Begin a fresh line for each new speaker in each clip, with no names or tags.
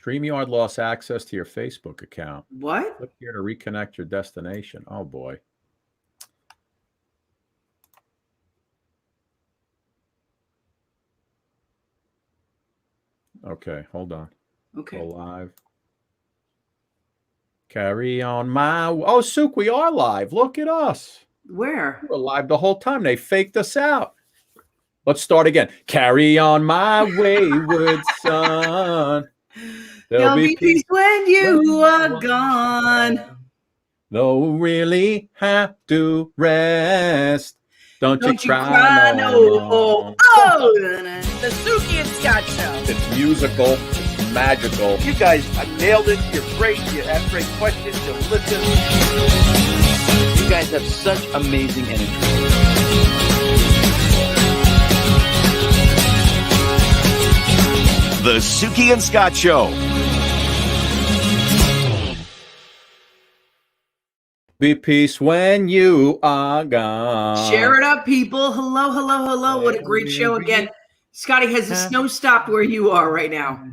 StreamYard lost access to your Facebook account.
What?
Click here to reconnect your destination. Oh, boy. Okay, hold on.
Okay.
Go live. Carry on my... Oh, Sook, we are live. Look at us.
Where?
We're live the whole time. They faked us out. Let's start again. Carry on my wayward son.
There'll be peace when you are gone.
Though really have to rest. Don't you cry no more.
Oh, the Suki and Scott Show.
It's musical. It's magical.
You guys nailed it. You're great. You have great questions. You listen. You guys have such amazing energy.
The Suki and Scott Show.
Be peace when you are gone.
Share it up, people. Hello, hello, hello. What a great show again. Scotty, has the snow stopped where you are right now?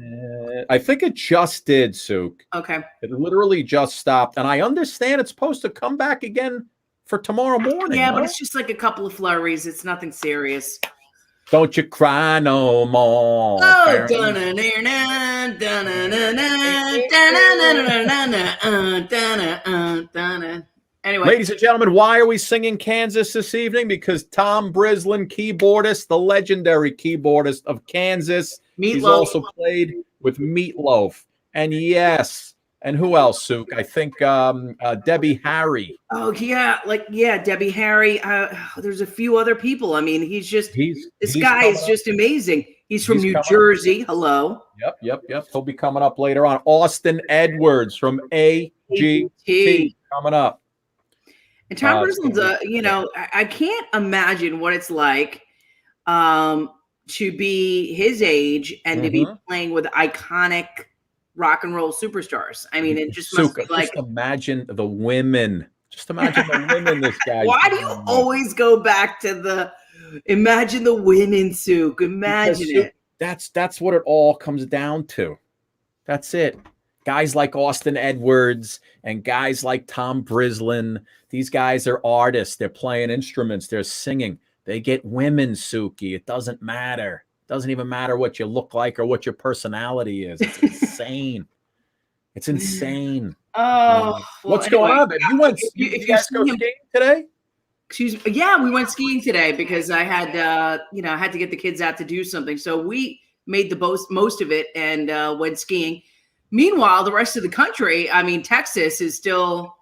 I think it just did, Sook.
Okay.
It literally just stopped. And I understand it's supposed to come back again for tomorrow morning.
Yeah, but it's just like a couple of flurries. It's nothing serious.
Don't you cry no more.
Oh, anyway.
Ladies and gentlemen, why are we singing Kansas this evening? Because Tom Brislin, keyboardist, the legendary keyboardist of Kansas.
Meatloaf.
He's also played with Meatloaf. And yes, and who else, Sook? I think Debbie Harry.
Oh, yeah. Debbie Harry. There's a few other people. I mean, this guy is just amazing. He's from New Jersey. Hello.
Yep. He'll be coming up later on. Austin Edwards from AGT coming up.
And Tom Brislin's I can't imagine what it's like to be his age and to be playing with iconic rock and roll superstars. I mean, it just must be like...
Just imagine the women. Just imagine the women this guy...
Why do you always go back to imagine the women, Sook? Imagine it.
That's what it all comes down to. That's it. Guys like Austin Edwards and guys like Tom Brislin, these guys are artists. They're playing instruments. They're singing. They get women, Suki. It doesn't matter. It doesn't even matter what you look like or what your personality is. It's insane. It's insane.
Oh,
what's going on? You went skiing today?
Yeah, we went skiing today because I had, I had to get the kids out to do something. So we made the most of it and went skiing. Meanwhile, the rest of the country, I mean, Texas is still,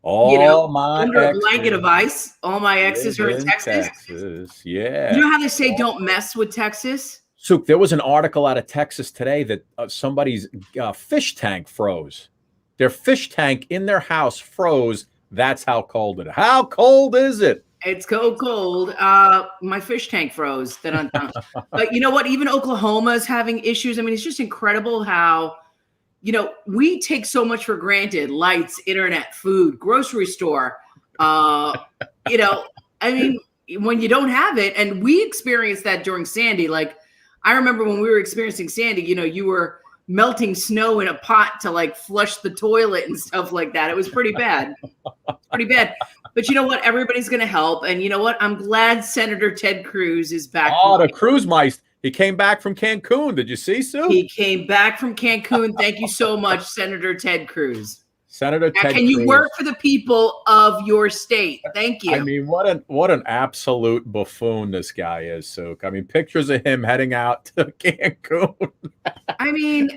under a blanket of ice. All my exes are in Texas.
Yeah.
You know how they say don't mess with Texas?
Sook, there was an article out of Texas today that somebody's fish tank froze. Their fish tank in their house froze. That's how cold it is. How cold is it?
It's cold. My fish tank froze. But you know what? Even Oklahoma is having issues. I mean, it's just incredible how, we take so much for granted. Lights, internet, food, grocery store. I mean, when you don't have it, and we experienced that during Sandy. Like, I remember when we were experiencing Sandy, you were melting snow in a pot to like flush the toilet and stuff like that. It was pretty bad. But you know what? Everybody's going to help. And you know what? I'm glad Senator Ted Cruz is back.
Oh, the Cruz Meister. He came back from Cancun. Did you see, Sue?
He came back from Cancun. Thank you so much, Senator Ted Cruz.
Senator Ted Cruz.
Can you work for the people of your state? Thank you.
I mean, what an absolute buffoon this guy is, Sook. I mean, pictures of him heading out to Cancun.
I mean,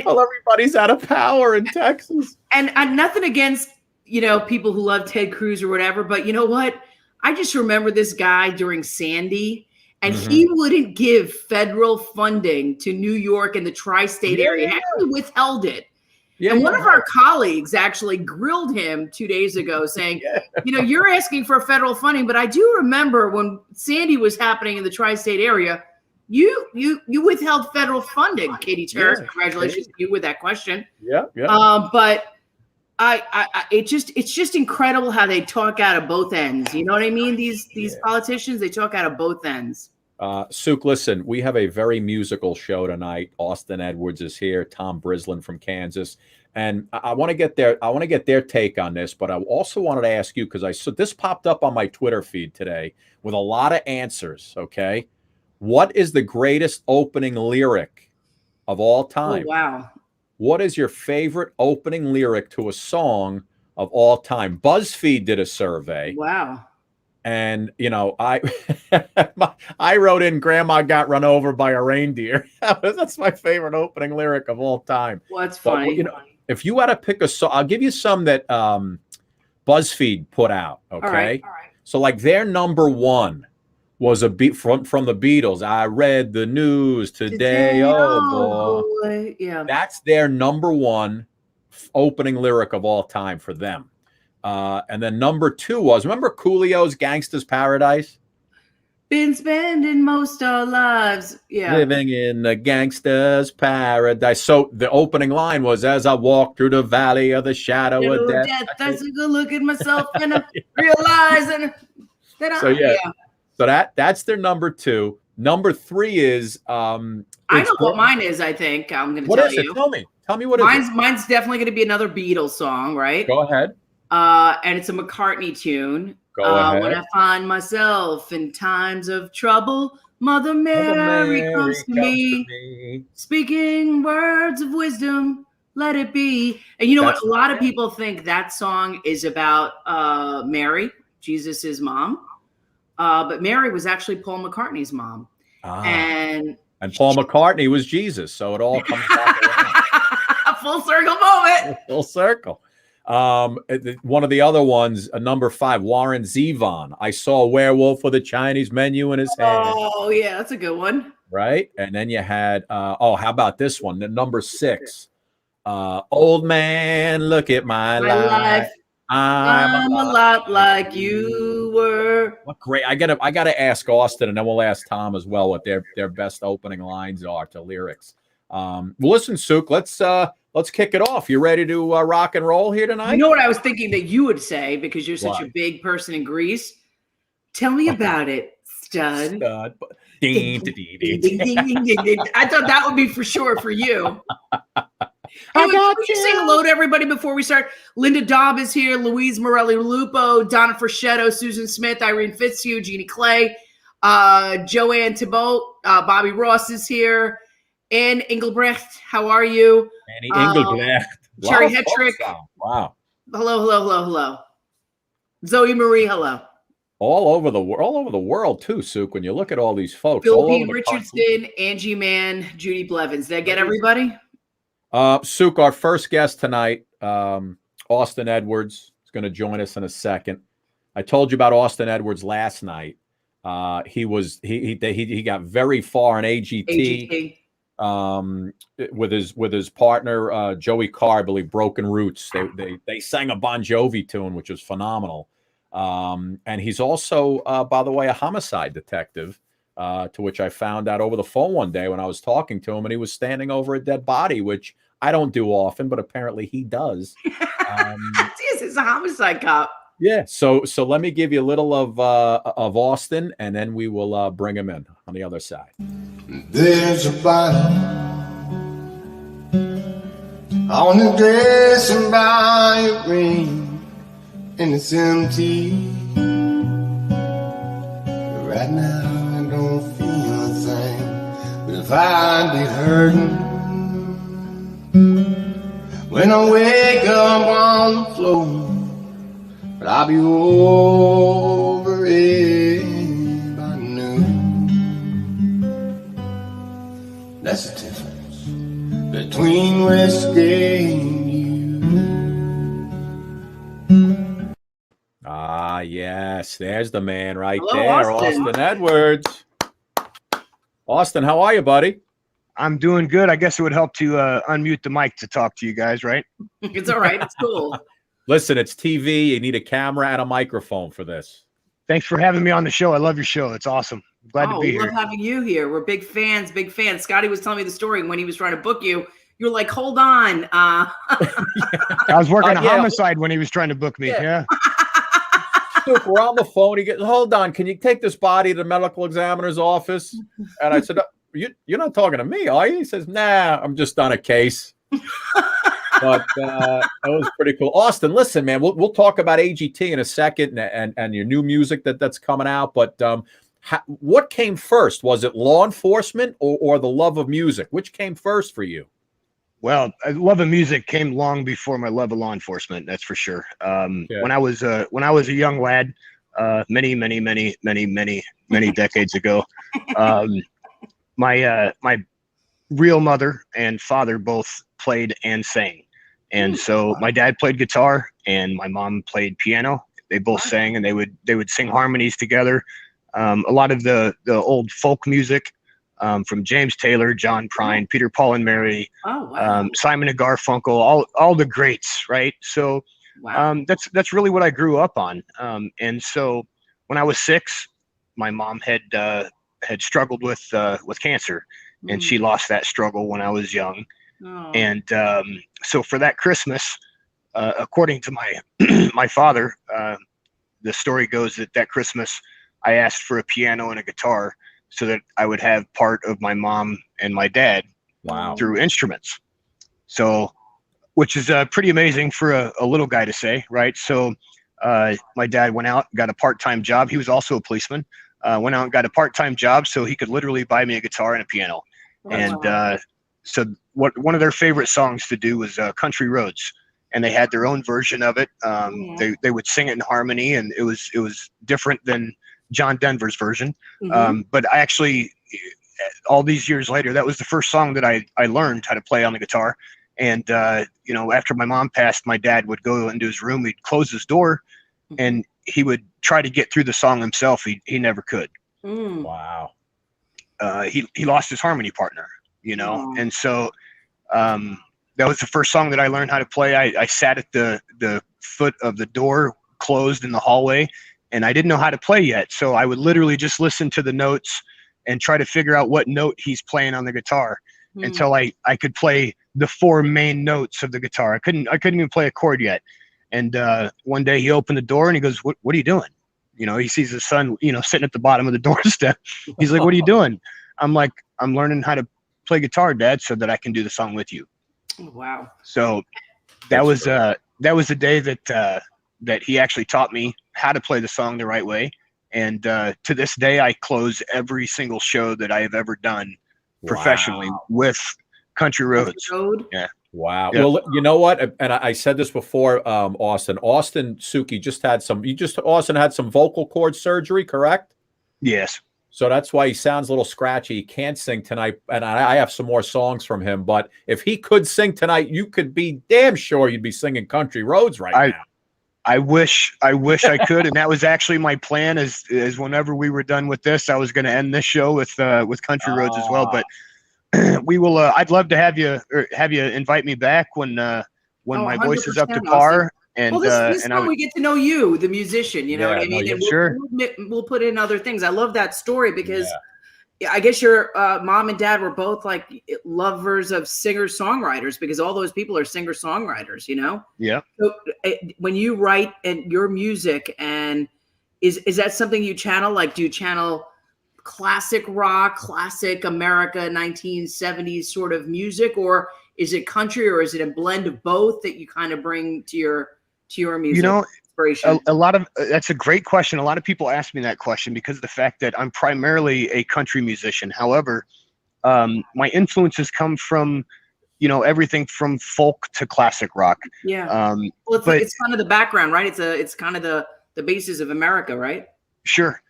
well, everybody's out of power in Texas.
And nothing against, people who love Ted Cruz or whatever, but you know what? I just remember this guy during Sandy, and he wouldn't give federal funding to New York and the tri-state area. He actually withheld it. Yeah, and one of our colleagues actually grilled him 2 days ago saying, you're asking for federal funding, but I do remember when Sandy was happening in the tri-state area, you withheld federal funding, Katie Terrace. Congratulations to you with that question.
Yeah.
But it's just incredible how they talk out of both ends. You know what I mean? These politicians, they talk out of both ends.
Suk, listen, we have a very musical show tonight. Austin Edwards is here, Tom Brislin from Kansas. And I want to get their take on this, but I also wanted to ask you, because I saw this popped up on my Twitter feed today with a lot of answers. Okay. What is the greatest opening lyric of all time?
Oh, wow.
What is your favorite opening lyric to a song of all time? BuzzFeed did a survey.
Wow.
And, you know, I wrote in "Grandma got run over by a reindeer." That's my favorite opening lyric of all time.
Well, that's funny.
But, you know, if you had to pick a song, I'll give you some that BuzzFeed put out. Okay.
All right.
So like their number one was a beat from the Beatles. I read the news today. Oh boy.
Yeah.
That's their number one opening lyric of all time for them. And then number two was, remember Coolio's "Gangsta's Paradise"?
Been spending most our lives,
living in the gangsta's paradise. So the opening line was, "As I walk through the valley of the shadow of death,
I take a good look at myself and I realizing that I'm."
So that's their number two. Number three is
I know what mine is. I think I'm going to tell you.
Tell me what it is.
Mine's definitely going to be another Beatles song, right?
Go ahead.
And it's a McCartney tune.
Go ahead.
When I find myself in times of trouble, Mother Mary comes to me, speaking words of wisdom, let it be. And you know what? A lot of people think that song is about Mary, Jesus' mom. But Mary was actually Paul McCartney's mom. And
Paul McCartney was Jesus. So it all comes back around.
Full circle moment.
Full circle. One of the other ones, number 5, Warren Zevon. I saw a werewolf with a Chinese menu in his hand.
Oh, yeah, that's a good one.
Right? And then you had, how about this one? The number 6, old man, look at my life. I'm a lot like you were. What great! I gotta ask Austin, and then we'll ask Tom as well what their best opening lines are to lyrics. Well, listen, Suk, let's kick it off. You ready to rock and roll here tonight?
You know what I was thinking that you would say, because you're such a big person in Greece. Tell me about it, stud.
Ding,
ding, ding, ding, ding, ding. I thought that would be for sure for you. Anyway, can we just say hello to everybody before we start? Linda Dobb is here, Louise Morelli-Lupo, Donna Fraschetto, Susan Smith, Irene Fitzhugh, Jeannie Clay, Joanne Thibault, Bobby Ross is here, Ann Engelbrecht, how are you?
Annie Engelbrecht.
Sherry Hetrick.
Wow.
Hello. Zoe Marie, hello.
All over the world too, Suk. When you look at all these folks,
Phil P. Richardson, Angie Mann, Judy Blevins. Did I get everybody?
Suk, our first guest tonight, Austin Edwards, is going to join us in a second. I told you about Austin Edwards last night. He got very far in AGT. With his partner Joey Carr, I believe, Broken Roots. They sang a Bon Jovi tune, which was phenomenal. And he's also, by the way, a homicide detective. To which I found out over the phone one day when I was talking to him, and he was standing over a dead body, which I don't do often, but apparently he does.
He's a homicide cop.
Yeah. So let me give you a little of Austin, and then we will bring him in on the other side.
There's a bottle on the dresser by a ring, and it's empty right now. I don't feel a thing, but if I'd be hurting when I wake up on the floor, but I'll be over it by noon. That's the difference between whiskey and you.
Ah, yes. There's the man right
Hello,
there, Austin Edwards. Austin, how are you, buddy?
I'm doing good. I guess it would help to unmute the mic to talk to you guys, right?
It's all right. It's cool.
Listen, it's TV. You need a camera and a microphone for this.
Thanks for having me on the show. I love your show. It's awesome. I'm glad to be here.
We love having you here. We're big fans, Scotty was telling me the story when he was trying to book you. You're like, hold on.
I was working a homicide when he was trying to book me. Yeah.
Duke, we're on the phone. He gets, hold on, can you take this body to the medical examiner's office? And I said, you're not talking to me, are you? He says, nah, I'm just on a case. But that was pretty cool. Austin, listen, man, we'll talk about AGT in a second and your new music that's coming out. But what came first? Was it law enforcement or the love of music? Which came first for you?
Well, love of music came long before my love of law enforcement. That's for sure. When I was a young lad, many decades ago, my real mother and father both played and sang, and so my dad played guitar and my mom played piano. They both sang, and they would sing harmonies together. A lot of the old folk music. From James Taylor, John Prine, Peter, Paul and Mary, Simon and Garfunkel, all the greats, right? So that's really what I grew up on. And so when I was 6, my mom had struggled with cancer, and she lost that struggle when I was young. And so for that Christmas, according to my father, the story goes that Christmas I asked for a piano and a guitar, so that I would have part of my mom and my dad through instruments. So, which is pretty amazing for a little guy to say, right? So my dad went out, got a part-time job. He was also a policeman. Went out and got a part-time job so he could literally buy me a guitar and a piano. So one of their favorite songs to do was Country Roads. And they had their own version of it. They would sing it in harmony, and it was different than John Denver's version. But I actually, all these years later, that was the first song that I learned how to play on the guitar. And, after my mom passed, my dad would go into his room, he'd close his door, and he would try to get through the song himself. He never could.
Wow.
He lost his harmony partner, and so that was the first song that I learned how to play. I sat at the foot of the door closed in the hallway, and I didn't know how to play yet. So I would literally just listen to the notes and try to figure out what note he's playing on the guitar until I could play the 4 main notes of the guitar. I couldn't even play a chord yet. And one day he opened the door and he goes, what are you doing? He sees his son, sitting at the bottom of the doorstep. He's like, what are you doing? I'm like, I'm learning how to play guitar, Dad, so that I can do the song with you.
Wow.
So that was the day that he actually taught me how to play the song the right way. And to this day, I close every single show that I have ever done professionally with Country Roads. Yeah.
Wow.
Yeah.
Well, you know what? And I said this before, Austin. Suki Austin had some vocal cord surgery, correct?
Yes.
So that's why he sounds a little scratchy. He can't sing tonight. And I have some more songs from him. But if he could sing tonight, you could be damn sure you'd be singing Country Roads now.
I wish I could. And that was actually my plan is whenever we were done with this, I was going to end this show with Country Roads as well. But we will, I'd love to have you invite me back when my voice is up to par. And
this is when we get to know you, the musician, you know what I mean? And
sure.
We'll put in other things. I love that story because I guess your mom and dad were both like lovers of singer-songwriters because all those people are singer-songwriters,
Yeah.
So when you write and your music, and is that something you channel? Like, do you channel classic rock, classic America, 1970s sort of music, or is it country, or is it a blend of both that you kind of bring to your music? Inspiration?
That's a great question. A lot of people ask me that question because of the fact that I'm primarily a country musician. However, my influences come from, everything from folk to classic rock.
Yeah. Well, it's kind of the background, right? It's kind of the basis of America, right?
Sure.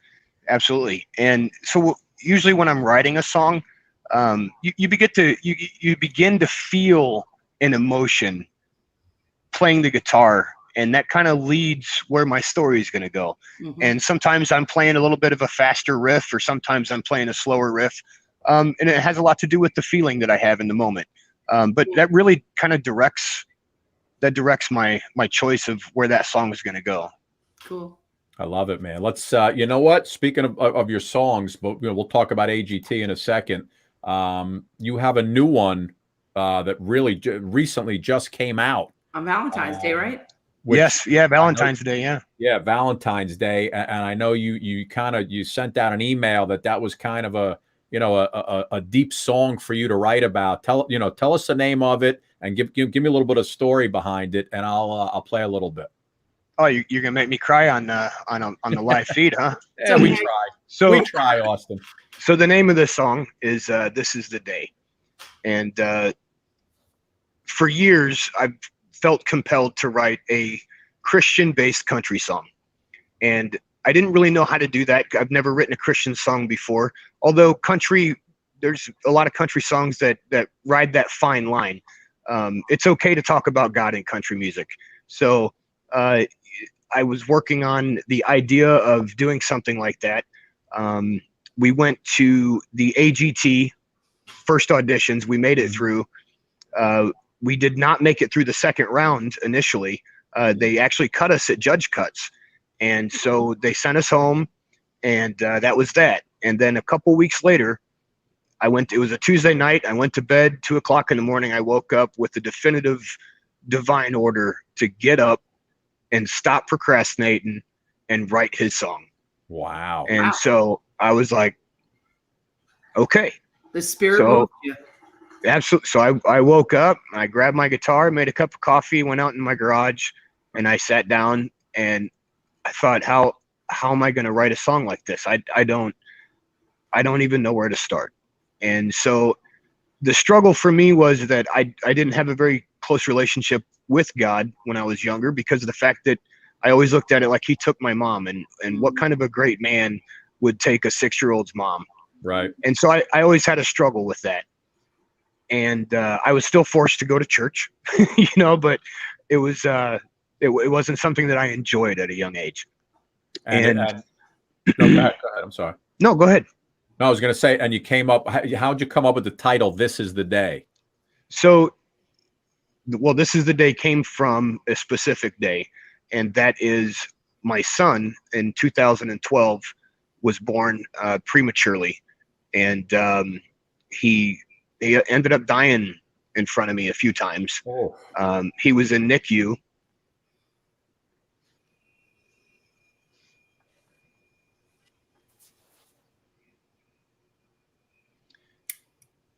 Absolutely. And so usually when I'm writing a song, you begin to feel an emotion playing the guitar, and that kind of leads where my story is going to go. And sometimes I'm playing a little bit of a faster riff, or sometimes I'm playing a slower riff. And it has a lot to do with the feeling that I have in the moment. But that really kind of directs my choice of where that song is going to go.
Cool.
I love it, man. Let's, you know what? Speaking of your songs, but we'll talk about AGT in a second. You have a new one that really recently just came out.
On Valentine's Day, right?
which
yes, yeah,
I know-
Valentine's Day, yeah.
Yeah, Valentine's Day, and I know you sent out an email that was kind of a deep song for you to write about. Tell us the name of it and give me a little bit of story behind it, and I'll play a little bit.
Oh, you're gonna make me cry on the live feed, huh?
Yeah, we try.
So
We try, Austin.
So the name of this song is "This Is the Day," and for years I've felt compelled to write a Christian-based country song, and I didn't really know how to do that. I've never written a Christian song before, although there's a lot of country songs that ride that fine line. It's okay to talk about God in country music. So I was working on the idea of doing something like that. We went to the AGT first auditions. We made it through. We did not make it through the second round initially. They actually cut us at judge cuts. And so they sent us home, and that was that. And then a couple weeks later, it was a Tuesday night. I went to bed, 2 o'clock in the morning. I woke up with the definitive divine order to get up and stop procrastinating and write his song.
Wow.
And so I was like, okay.
The spirit moved you.
Absolutely. So I woke up, I grabbed my guitar, made a cup of coffee, went out in my garage, and I sat down and I thought, how am I going to write a song like this? I don't even know where to start. And so the struggle for me was that I didn't have a very close relationship with God when I was younger, because of the fact that I always looked at it like he took my mom, and what kind of a great man would take a 6-year-old's mom.
Right.
And so I always had a struggle with that. And I was still forced to go to church, but it was it wasn't something that I enjoyed at a young age.
No, go ahead. I'm sorry.
No, go ahead.
No, I was going to say, and you came up. How'd you come up with the title? This Is the Day.
So, This Is the Day came from a specific day, and that is my son in 2012 was born prematurely, and he ended up dying in front of me a few times.
Oh.
He was in NICU.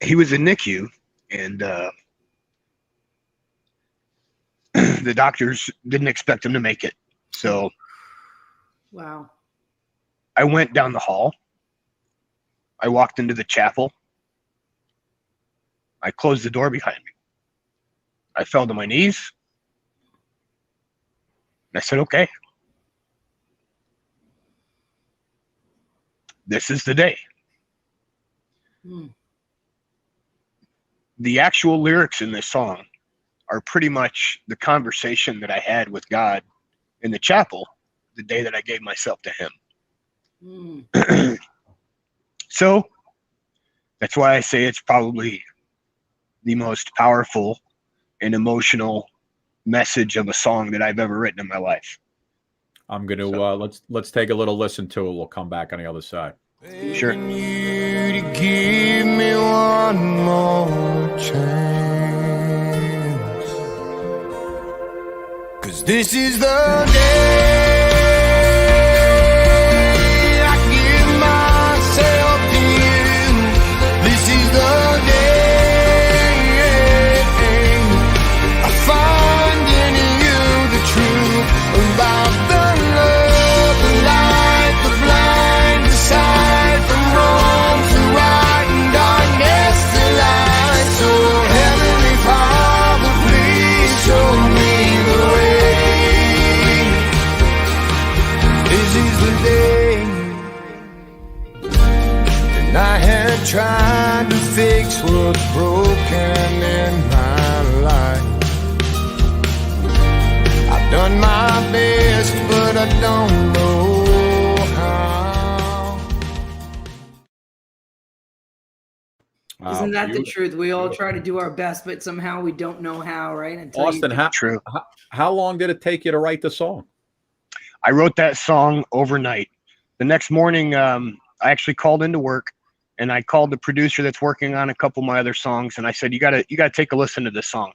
He was in NICU, and the doctors didn't expect him to make it. So
Wow.
I went down the hall. I walked into the chapel. I closed the door behind me. I fell to my knees. And I said, okay, this is the day. The actual lyrics in this song are pretty much the conversation that I had with God in the chapel the day that I gave myself to him. So that's why I say it's probably the most powerful and emotional message of a song that I've ever written in my life.
I'm going to let's take a little listen to it. We'll come back on the other side.
Sure.
You to give me one more chance, 'cause this is the day I give myself to you. This is the day I find in you the truth about the love, the light, the blind, the side from wrong to right, and darkness to light. So Heavenly Father, please show me the way. This is the day. And I had tried to fix what's broken in my life. I've done my best, but I don't know how.
Isn't that the
Beautiful.
truth? We all try to do our best, but somehow we don't know how, right? Until
Austin,
True.
how long did it take you to write the song?
I wrote that song overnight. The next morning, I actually called into work, and I called the producer that's working on a couple of my other songs, and I said, you gotta take a listen to this song.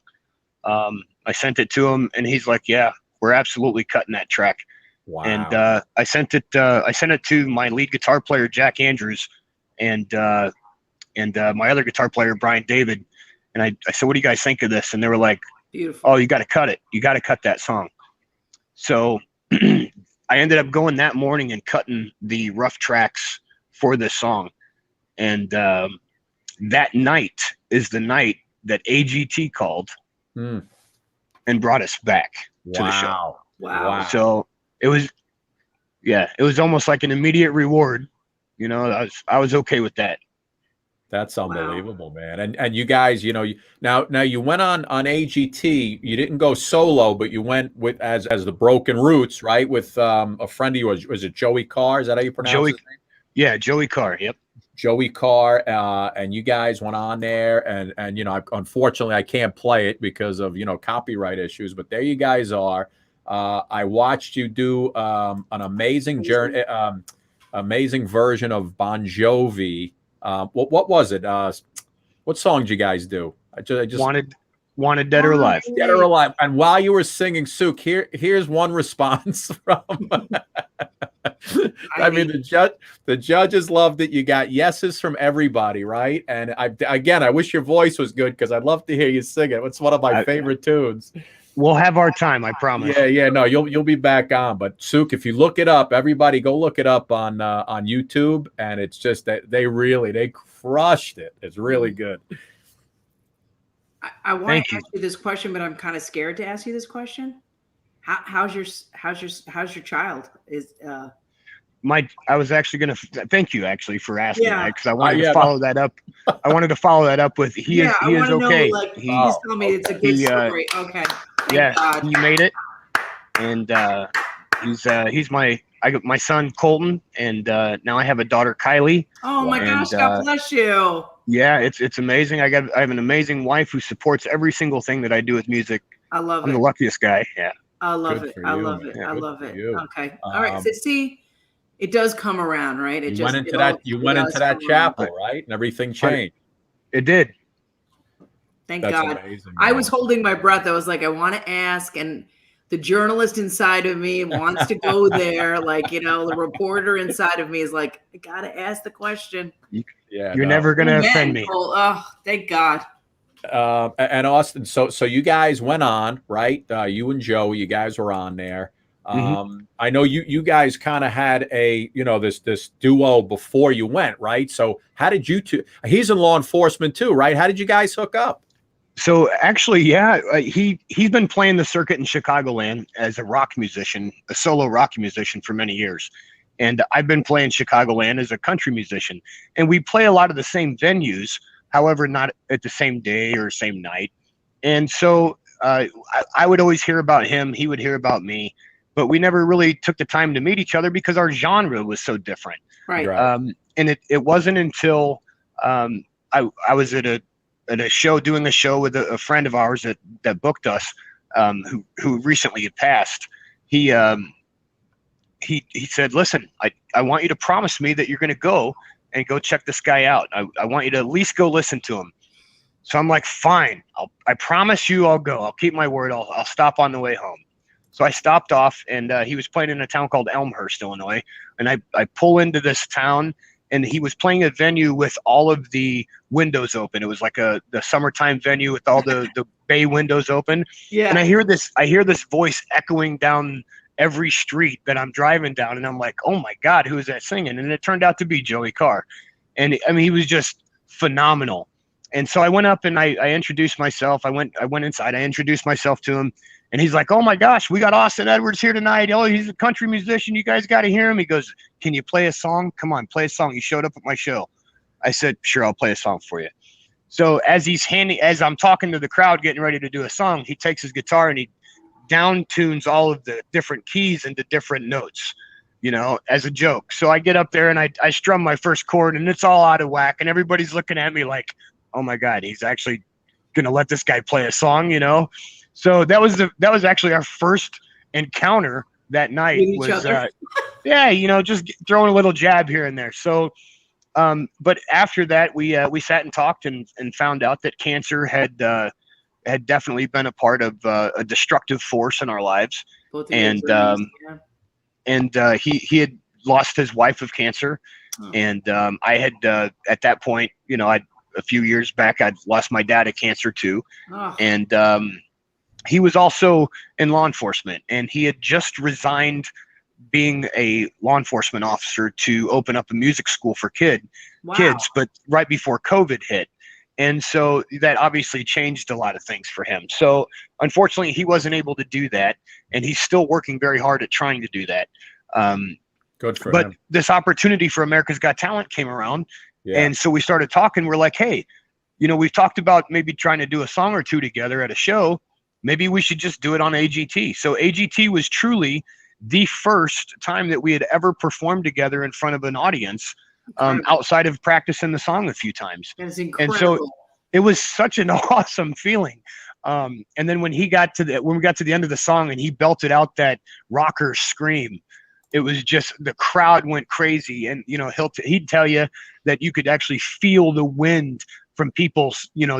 I sent it to him, and he's like, yeah, we're absolutely cutting that track.
Wow.
And I sent it to my lead guitar player, Jack Andrews, and my other guitar player, Brian David. And I said, what do you guys think of this? And they were like,
Beautiful.
oh, you got to cut it. You got to cut that song. So I ended up going that morning and cutting the rough tracks for this song. And that night is the night that AGT called and brought us back to the show.
Wow.
So it was almost like an immediate reward. You know, I was okay with that.
That's unbelievable, man. And you guys, you know, now you went on AGT. You didn't go solo, but you went with as the Broken Roots, right? With a friend of yours. Was it Joey Carr? Is that how you pronounce his name?
Yeah, Joey Carr. Yep.
Joey Carr, and you guys went on there, and you know, unfortunately, I can't play it because of, you know, copyright issues. But there you guys are. I watched you do an amazing journey, amazing version of Bon Jovi. What was it? What song did you guys do? I just
wanted Dead or Alive.
Dead or Alive. And while you were singing, Suk, here's one response from. I mean, the judges loved it. You got yeses from everybody, right? And I wish your voice was good because I'd love to hear you sing it. It's one of my favorite tunes.
We'll have our time, I promise.
Yeah. No, you'll be back on. But Suk, if you look it up, everybody go look it up on YouTube, and it's just that they crushed it. It's really good.
I want to ask you this question, but I'm kind of scared to ask you this question. How's your child?
I was actually going to thank you actually for asking that, because I wanted to follow that up. I wanted to follow that up with he is okay.
Know, like, he's telling me it's a good story. Okay.
Thank God. He made it, and he's my son Colton, and now I have a daughter Kylie.
Oh my gosh! God bless you.
Yeah, it's amazing. I have an amazing wife who supports every single thing that I do with music.
I love it.
I'm the luckiest guy. Yeah.
I love it. I love it. I love it. Okay. All right. So see, it does come around, right?
You went into that chapel, right? And everything changed.
It did.
Thank God. Amazing, I was holding my breath. I was like, I want to ask, and the journalist inside of me wants to go there. Like, you know, the reporter inside of me is like, I gotta ask the question.
You're never gonna offend me.
Oh, thank God.
And Austin, so you guys went on, right? You and Joe, you guys were on there. I know you guys kind of had a, you know, this duo before you went, right? So how did you two? He's in law enforcement too, right? How did you guys hook up?
So actually, he's been playing the circuit in Chicagoland as a rock musician, a solo rock musician for many years. And I've been playing Chicagoland as a country musician. And we play a lot of the same venues, however, not at the same day or same night. And so I would always hear about him. He would hear about me. But we never really took the time to meet each other because our genre was so different.
Right.
And it wasn't until I was at a show, doing a show with a friend of ours that booked us, who recently had passed. He said, listen, I want you to promise me that you're going to go check this guy out. I want you to at least go listen to him. So I'm like, fine, I promise you I'll go. I'll keep my word. I'll stop on the way home. So I stopped off, and he was playing in a town called Elmhurst, Illinois. And I pull into this town, and he was playing a venue with all of the windows open. It was like the summertime venue with all the bay windows open.
Yeah.
And I hear this voice echoing down every street that I'm driving down, and I'm like, oh my God, who is that singing? And it turned out to be Joey Carr. And I mean, he was just phenomenal. And so I went up and I introduced myself. I went inside, I introduced myself to him. And he's like, oh my gosh, we got Austin Edwards here tonight. Oh, he's a country musician. You guys got to hear him. He goes, can you play a song? Come on, play a song. He showed up at my show. I said, sure, I'll play a song for you. So as I'm talking to the crowd, getting ready to do a song, he takes his guitar and he down tunes all of the different keys into different notes, you know, as a joke. So I get up there and I strum my first chord, and it's all out of whack. And everybody's looking at me like, oh my God, he's actually going to let this guy play a song, you know? So that was actually our first encounter that night. Yeah, you know, just throwing a little jab here and there. So, but after that, we sat and talked and found out that cancer had definitely been a part of a destructive force in our lives.
Both of you
and
are amazing, yeah.
he had lost his wife of cancer, and I had at that point, a few years back, I'd lost my dad of cancer too, and he was also in law enforcement, and he had just resigned being a law enforcement officer to open up a music school for kids, but right before COVID hit. And so that obviously changed a lot of things for him. So unfortunately, he wasn't able to do that, and he's still working very hard at trying to do that.
Good for
but
him.
This opportunity for America's Got Talent came around, and so we started talking. We're like, hey, we've talked about maybe trying to do a song or two together at a show. Maybe we should just do it on AGT. So AGT was truly the first time that we had ever performed together in front of an audience, outside of practicing the song a few times.
That's incredible.
And so it was such an awesome feeling. And then when we got to the end of the song and he belted out that rocker scream, it was just, the crowd went crazy. And, he'd tell you that you could actually feel the wind from people,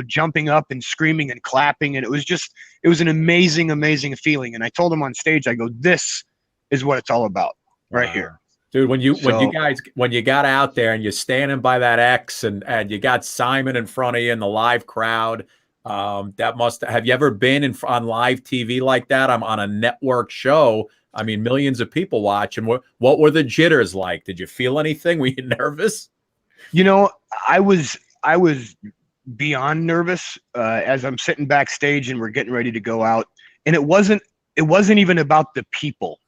jumping up and screaming and clapping. And it was an amazing, amazing feeling. And I told him on stage, I go, this is what it's all about right here.
Dude, when you got out there and you're standing by that X and you got Simon in front of you in the live crowd, have you ever been on live TV like that? I'm on a network show. I mean, millions of people watching. What were the jitters like? Did you feel anything? Were you nervous?
I was beyond nervous as I'm sitting backstage and we're getting ready to go out. And it wasn't even about the people,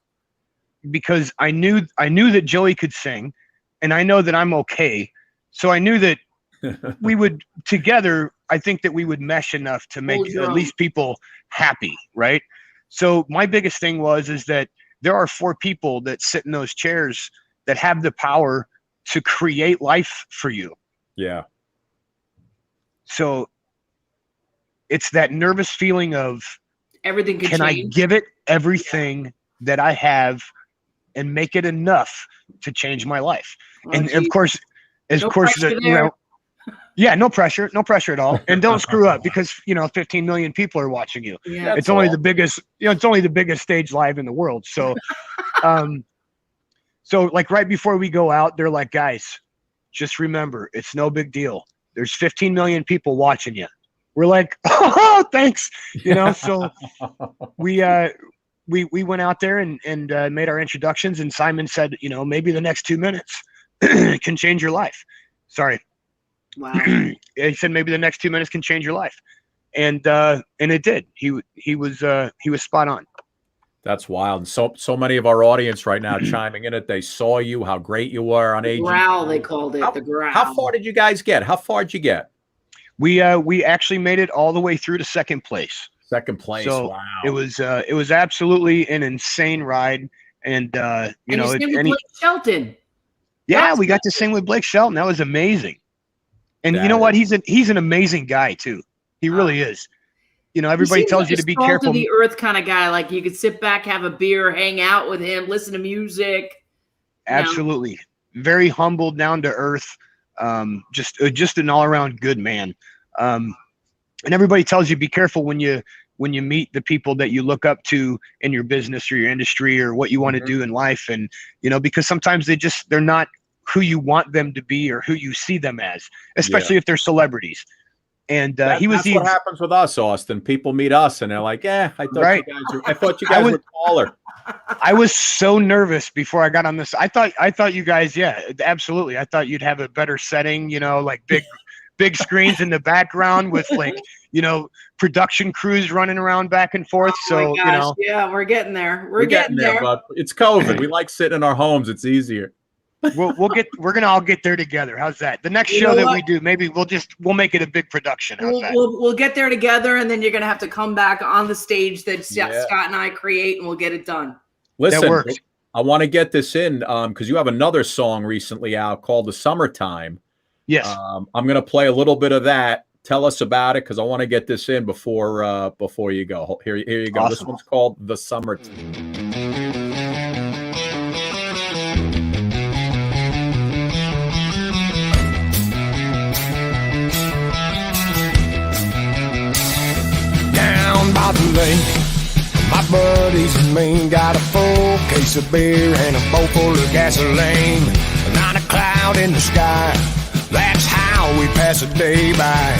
because I knew that Joey could sing, and I know that I'm okay. So I knew that we would together, I think that we would mesh enough to make at least people happy, right? So my biggest thing is that there are 4 people that sit in those chairs that have the power to create life for you.
Yeah.
So it's that nervous feeling of
everything
can I give it everything that I have and make it enough to change my life. And of course, no pressure at all. And don't screw up, because 15 million people are watching you.
Yeah,
it's only the biggest, it's only the biggest stage live in the world. So, so like right before we go out, they're like, guys, just remember, it's no big deal. There's 15 million people watching you. We're like, oh, thanks. So we went out there and made our introductions, and Simon said, maybe the next 2 minutes can change your life. Sorry.
Wow.
He said, maybe the next 2 minutes can change your life. And it did. He was spot on.
That's wild. And so many of our audience right now chiming in it. They saw you, how great you were on AGT.
Growl, they called it. The growl.
How far did you guys get? How far did you get?
We actually made it all the way through to second place.
Second place.
So
wow.
It was absolutely an insane ride. And
Blake Shelton.
Yeah, we got to sing with Blake Shelton. That was amazing. And you know what? He's an amazing guy too. He really is. Everybody tells you to be careful.
The earth kind of guy. Like you could sit back, have a beer, hang out with him, listen to music.
Absolutely. Very humble, down to earth. Just an all around good man. And everybody tells you be careful when you meet the people that you look up to in your business or your industry or what you want to do in life. And, because sometimes they're not who you want them to be or who you see them as, especially if they're celebrities. And that's what
happens with us, Austin. People meet us and they're like, I thought you guys were taller.
I was so nervous before I got on this. I thought you guys, absolutely. I thought you'd have a better setting, like big screens in the background with production crews running around back and forth.
Oh so, yeah, we're getting there. We're getting there.
But it's COVID. We like sitting in our homes. It's easier.
We're gonna all get there together. How's that? The next show that we do, maybe we'll make it a big production.
We'll get there together, and then you're gonna have to come back on the stage that Scott and I create, and we'll get it done.
Listen, I want to get this in because you have another song recently out called "The Summertime."
Yes.
I'm gonna play a little bit of that. Tell us about it, because I want to get this in before you go. Here you go. Awesome. This one's called "The Summertime."
By the lake, my buddies in Maine got a full case of beer and a bowl full of gasoline. Not a cloud in the sky, that's how we pass a day by.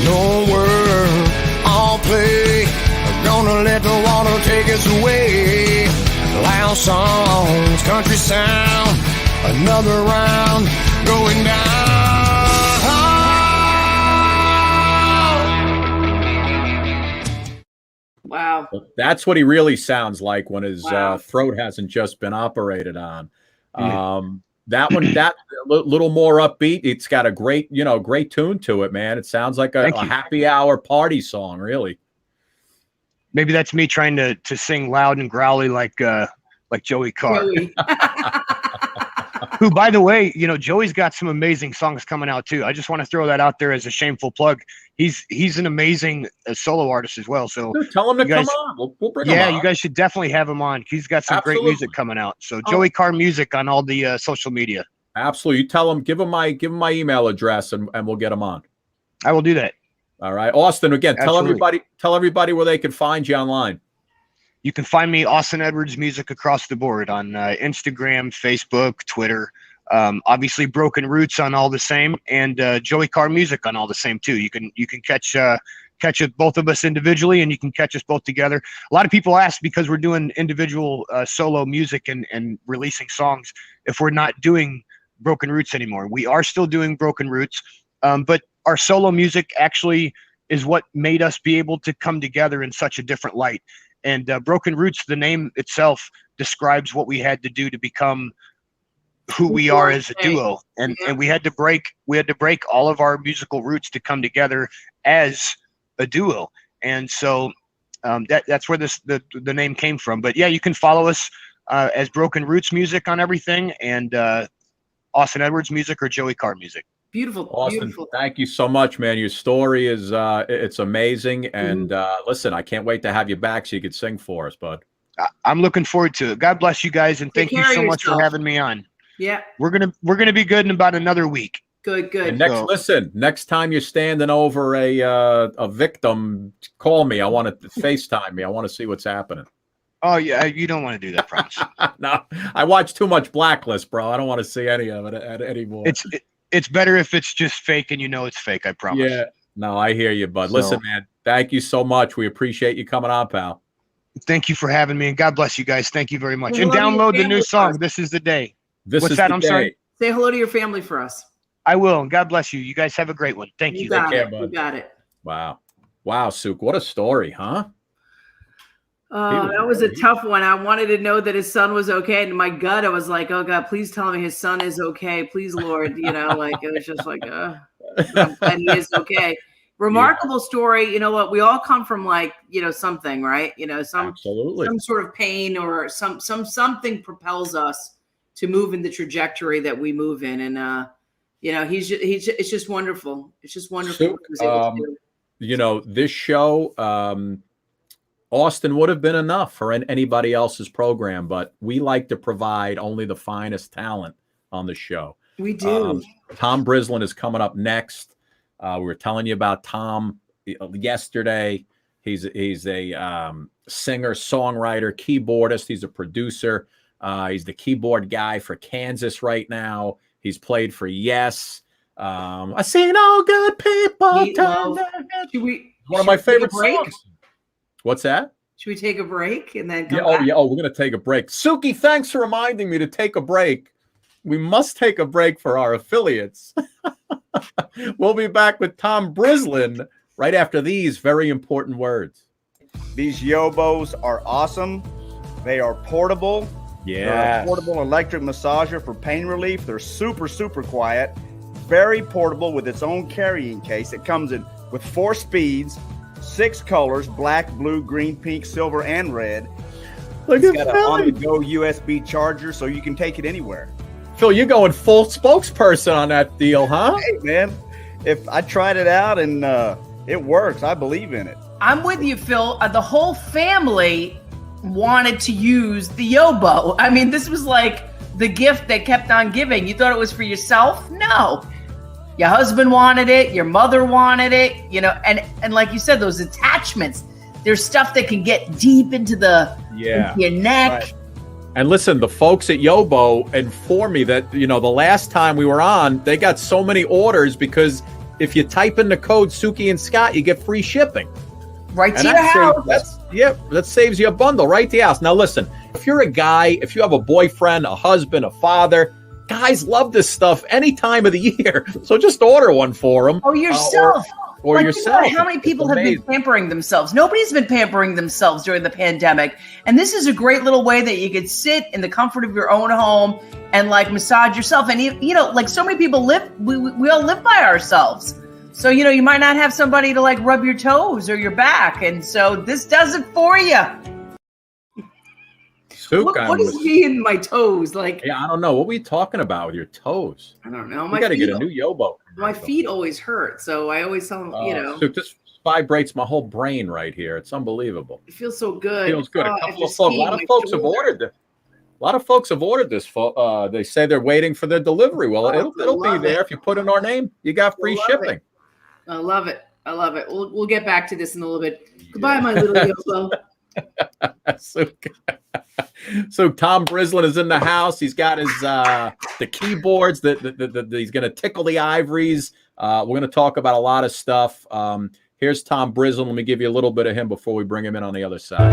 No word, all play, gonna let the water take us away. Loud songs, country sound, another round going down.
Wow.
That's what he really sounds like when his
Wow.
throat hasn't just been operated on. That one, that little more upbeat. It's got a great, great tune to it, man. It sounds like a happy hour party song, really.
Maybe that's me trying to sing loud and growly like Joey Carr.
Joey.
Who, by the way, Joey's got some amazing songs coming out too. I just want to throw that out there as a shameful plug. He's an amazing solo artist as well. So
Dude, tell him to come on. We'll bring him on.
you guys should definitely have him on. He's got some great music coming out. So Joey Carr Music on all the social media.
Absolutely. You tell him, give him my email address, and we'll get him on.
I will do that.
All right, Austin. Again,
Absolutely.
tell everybody where they can find you online.
You can find me, Austin Edwards Music, across the board on Instagram, Facebook, Twitter. Obviously, Broken Roots on all the same, and Joey Carr Music on all the same too. You can catch both of us individually, and you can catch us both together. A lot of people ask, because we're doing individual solo music and releasing songs, if we're not doing Broken Roots anymore. We are still doing Broken Roots, but our solo music actually is what made us be able to come together in such a different light. And Broken Roots, the name itself, describes what we had to do to become who we are as a duo. And we had to break all of our musical roots to come together as a duo. And so that's where the name came from. But yeah, you can follow us as Broken Roots Music on everything, and Austin Edwards Music or Joey Carr Music.
Beautiful.
Austin,
Beautiful.
thank you so much, man. Your story is it's amazing. And listen, I can't wait to have you back so you could sing for us, bud.
I'm looking forward to it. God bless you guys, and thank you so much for having me on.
Yeah.
We're gonna be good in about another week.
Good.
And next time you're standing over a victim, call me. I want to FaceTime me. I want to see what's happening.
Oh yeah, you don't want to do that, promise.
No, I watch too much Blacklist, bro. I don't want to see any of it anymore.
It's better if it's just fake and it's fake. I promise.
Yeah. No, I hear you, bud. Listen, man. Thank you so much. We appreciate you coming on, pal.
Thank you for having me, and God bless you guys. Thank you very much. And download the new song. This is the day.
What's that? I'm sorry.
Say hello to your family for us.
I will, and God bless you. You guys have a great one. Thank you.
Take
care, bud.
You got it.
Wow, Suk. What a story, huh?
That was a tough one. I wanted to know that his son was okay. And in my gut, I was like, oh God, please tell me his son is okay. Please, Lord. It was just like, I'm glad he is okay. Remarkable story. You know what? We all come from something, right?
Absolutely.
Some sort of pain or something propels us to move in the trajectory that we move in. And, it's just wonderful. It's just wonderful.
This show, Austin would have been enough for anybody else's program, but we like to provide only the finest talent on the show.
We do.
Tom Brislin is coming up next. We were telling you about Tom yesterday. He's a singer, songwriter, keyboardist. He's a producer. He's the keyboard guy for Kansas right now. He's played for Yes. I seen all good people. One of my favorite songs. What's that?
Should we take a break and then come
back? We're going to take a break. Suki, thanks for reminding me to take a break. We must take a break for our affiliates. We'll be back with Tom Brislin right after these very important words.
These Yobos are awesome. They are portable.
Yeah.
They're a portable electric massager for pain relief. They're super, super quiet. Very portable with its own carrying case. It comes in with 4 speeds, 6 colors: black, blue, green, pink, silver, and red. It's got an on-the-go USB charger, so you can take it anywhere.
Phil, you're going full spokesperson on that deal, huh?
Hey, man. If I tried it out and it works, I believe in it.
I'm with you, Phil. The whole family wanted to use the Yobo. I mean, this was like the gift that kept on giving. You thought it was for yourself? No. Your husband wanted it. Your mother wanted it. And like you said, those attachments, There's stuff that can get deep into into your neck.
Right. And listen, the folks at Yobo informed me that, the last time we were on, they got so many orders because if you type in the code Suki and Scott, you get free shipping.
Right to your house.
That saves you a bundle right to your house. Now, listen, if you're a guy, if you have a boyfriend, a husband, a father, guys love this stuff any time of the year. So just order one for them.
Or yourself.
Or yourself.
How many people have been pampering themselves? Nobody's been pampering themselves during the pandemic. And this is a great little way that you could sit in the comfort of your own home and massage yourself. And so many people live, we all live by ourselves. So, you might not have somebody to rub your toes or your back. And so this does it for you. What is me and my toes?
Yeah, I don't know. What were you talking about with your toes?
I don't know.
You got to get a new Yobo.
My feet always hurt. So I always tell them,
So this vibrates my whole brain right here. It's unbelievable.
It feels so good.
It feels good. A lot of folks have ordered this. A lot of folks have ordered this. They say they're waiting for their delivery. Well, it'll be there if you put in our name. You got free shipping.
I love it. I love it. We'll get back to this in a little bit. Goodbye, my little Yobo.
So Tom Brislin is in the house. He's got his the keyboards that he's going to tickle the ivories. We're going to talk about a lot of stuff. Here's Tom Brislin. Let me give you a little bit of him before we bring him in on the other side.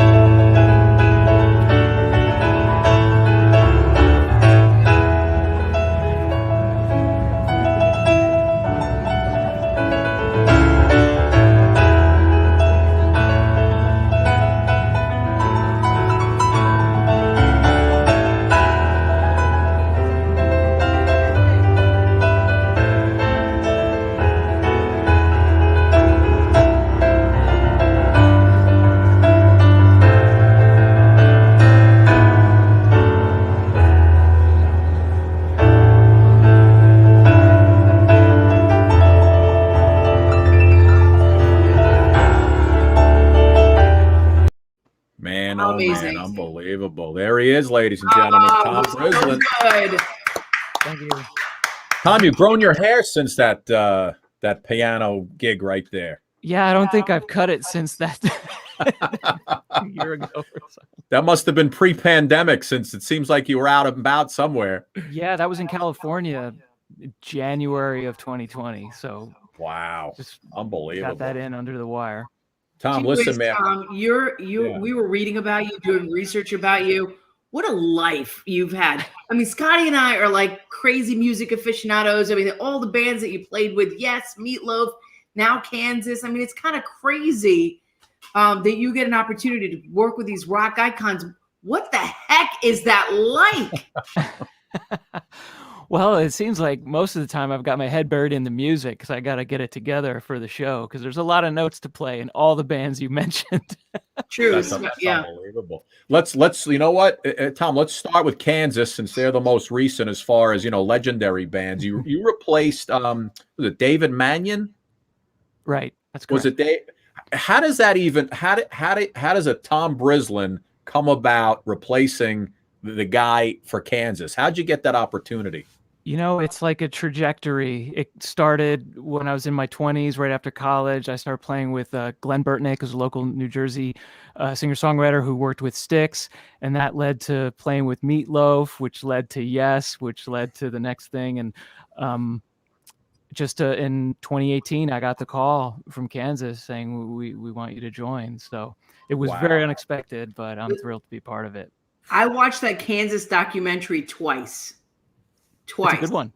Man, unbelievable. There he is, ladies and gentlemen. Tom Brislin.
Good.
Thank you.
Tom, you've grown your hair since that piano gig right there.
Yeah, I don't think I've cut it since that a year ago or so.
That must have been pre-pandemic, since it seems like you were out and about somewhere.
Yeah, that was in California, January of 2020. So
wow, just unbelievable.
Got that in under the wire.
Tom, listen, man.
Tom, we were reading about you, doing research about you. What a life you've had. I mean, Scotty and I are like crazy music aficionados. I mean, all the bands that you played with, yes, Meatloaf, now Kansas. I mean, it's kind of crazy that you get an opportunity to work with these rock icons. What the heck is that like?
Well, it seems like most of the time I've got my head buried in the music because I got to get it together for the show because there's a lot of notes to play in all the bands you mentioned.
True.
That's unbelievable. Let's you know what, Tom, let's start with Kansas since they're the most recent as far as, legendary bands. You replaced, was it David Mannion?
Right. That's correct.
Was it Dave? How does that even, how does a Tom Brislin come about replacing the guy for Kansas? How'd you get that opportunity?
It's like a trajectory. It started when I was in my 20s, right after college. I started playing with Glenn Burtnick, who's a local New Jersey singer-songwriter who worked with Styx, and that led to playing with Meatloaf, which led to Yes, which led to the next thing. And in 2018, I got the call from Kansas saying, we want you to join. So it was very unexpected, but I'm thrilled to be part of it.
I watched that Kansas documentary twice.
It's a good one.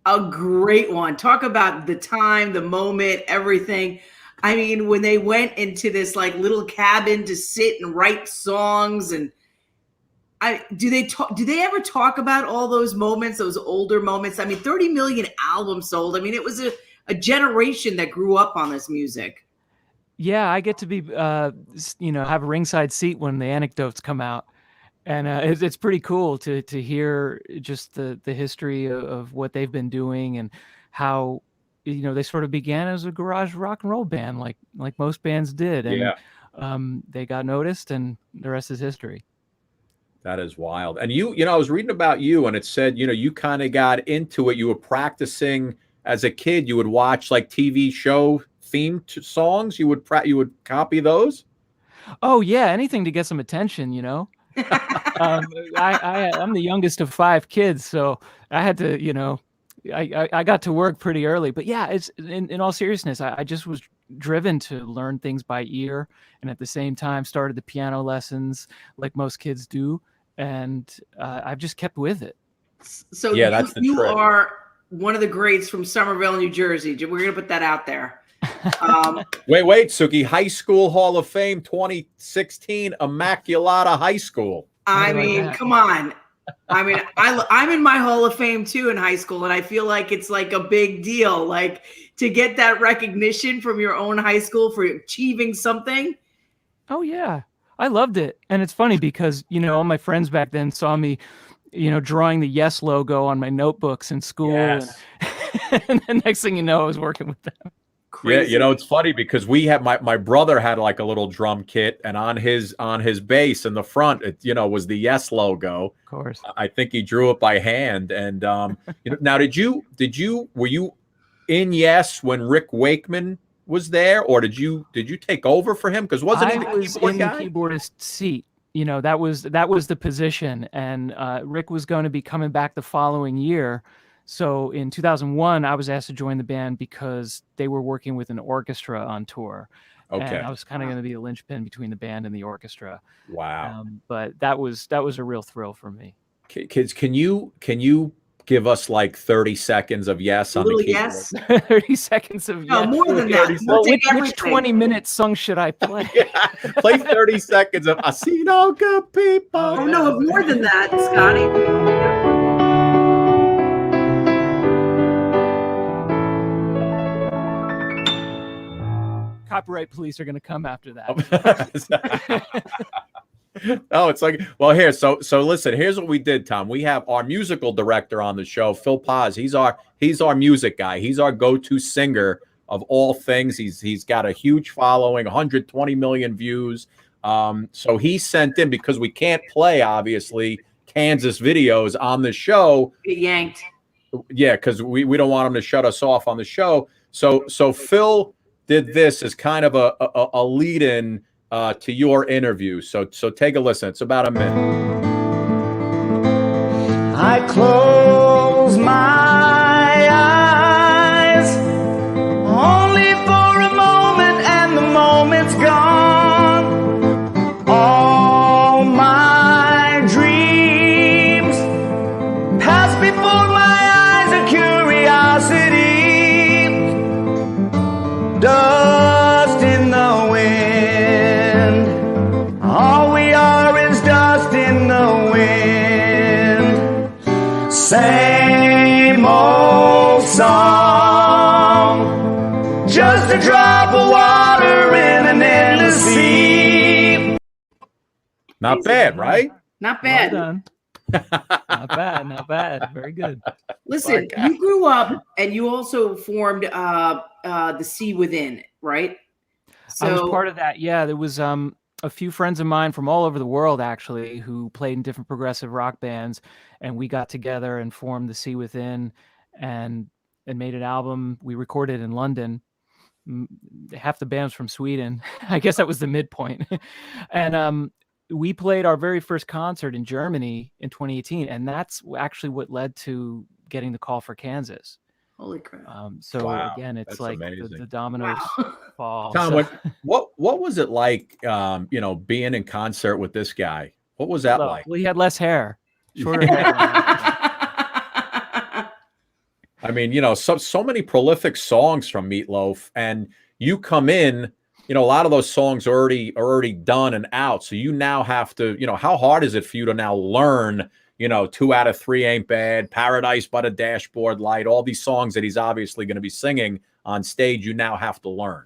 A great one. Talk about the time, the moment, everything. I mean, when they went into this little cabin to sit and write songs, and do they ever talk about all those moments, those older moments? I mean, 30 million albums sold. I mean, it was a generation that grew up on this music.
Yeah, I get to be have a ringside seat when the anecdotes come out. And it's pretty cool to hear just the history of what they've been doing and how, they sort of began as a garage rock and roll band, like most bands did. And they got noticed, and the rest is history.
That is wild. And I was reading about you, and it said, you kind of got into it. You were practicing as a kid. You would watch TV show theme songs. You would copy those.
Oh yeah, anything to get some attention, you know. I'm the youngest of 5 kids, so I had to, you know, I got to work pretty early. But yeah, it's in all seriousness, I just was driven to learn things by ear, and at the same time started the piano lessons like most kids do, and I've just kept with it.
So
Yeah, that's the
you
trick.
are one of the greats from Somerville, New Jersey. We're gonna put that out there.
Wait, Suki. High School Hall of Fame 2016, Immaculata High School.
I
How do I
mean,
not?
come on. I mean, I'm in my Hall of Fame too in high school, and I feel like it's like a big deal, like to get that recognition from your own high school for achieving something.
Oh yeah, I loved it, and it's funny because you know all my friends back then saw me, you know, drawing the Yes logo on my notebooks in school,
Yes.
and the next thing you know, I was working with them.
Yeah,
Crazy.
you know, it's funny because we had my brother had like a little drum kit, and on his bass in the front, it, you know, was the Yes logo.
Of course.
I think he drew it by hand. And you know, now were you in Yes when Rick Wakeman was there, or did you take over for him? Because wasn't he
I
the
was
keyboard
in the
guy?
keyboardist seat. You know, that was the position, and Rick was going to be coming back the following year. So in 2001, I was asked to join the band because they were working with an orchestra on tour,
Okay.
and I was kind of going to be a linchpin between the band and the orchestra.
Wow.
But that was a real thrill for me.
Kids, can you give us like 30 seconds of Yes
A
on the
little
keyboard?
yes.
30 seconds of
No,
yes.
more than that.
30
We'll
Well,
take
which
everything.
20-minute song should I play?
Yeah, play 30 seconds of I see no good people.
Oh no, more than that, Scotty.
Copyright police are going to come after that.
Oh, it's like, well, here. So listen, here's what we did, Tom. We have our musical director on the show, Phil Paz. He's our music guy. He's our go-to singer of all things. He's got a huge following, 120 million views. So he sent in, because we can't play, obviously, Kansas videos on the show.
Get yanked.
Yeah, because we don't want him to shut us off on the show. So Phil did this as kind of a lead-in to your interview. So take a listen. It's about a minute.
I close my eyes only for a moment, and the moment's gone. All my dreams pass before my eyes in curiosity. Dust in the wind. All we are is dust in the wind. Same old song, just a drop of water in an endless sea.
Not bad, right?
Not
Well
bad.
done. Not bad, not bad. Very good.
Listen, you grew up and you also formed the Sea Within, right?
I was part of that. Yeah, there was a few friends of mine from all over the world actually who played in different progressive rock bands, and we got together and formed the Sea Within, and made an album. We recorded in London. Half the band's from Sweden. I guess that was the midpoint. And we played our very first concert in Germany in 2018, and that's actually what led to getting the call for Kansas.
Holy crap.
So
Wow,
again, it's
that's
like
amazing.
the dominoes fall.
Tom,
So-
what was it like, you know, being in concert with this guy? What was that like?
Well, he had less hair, shorter hair.
I mean, you know, so many prolific songs from Meatloaf, and you come in, you know, a lot of those songs are already done and out. So you now have to, you know, how hard is it for you to now learn, you know, 2 out of 3 Ain't Bad, Paradise by the Dashboard Light, all these songs that he's obviously going to be singing on stage, you now have to learn.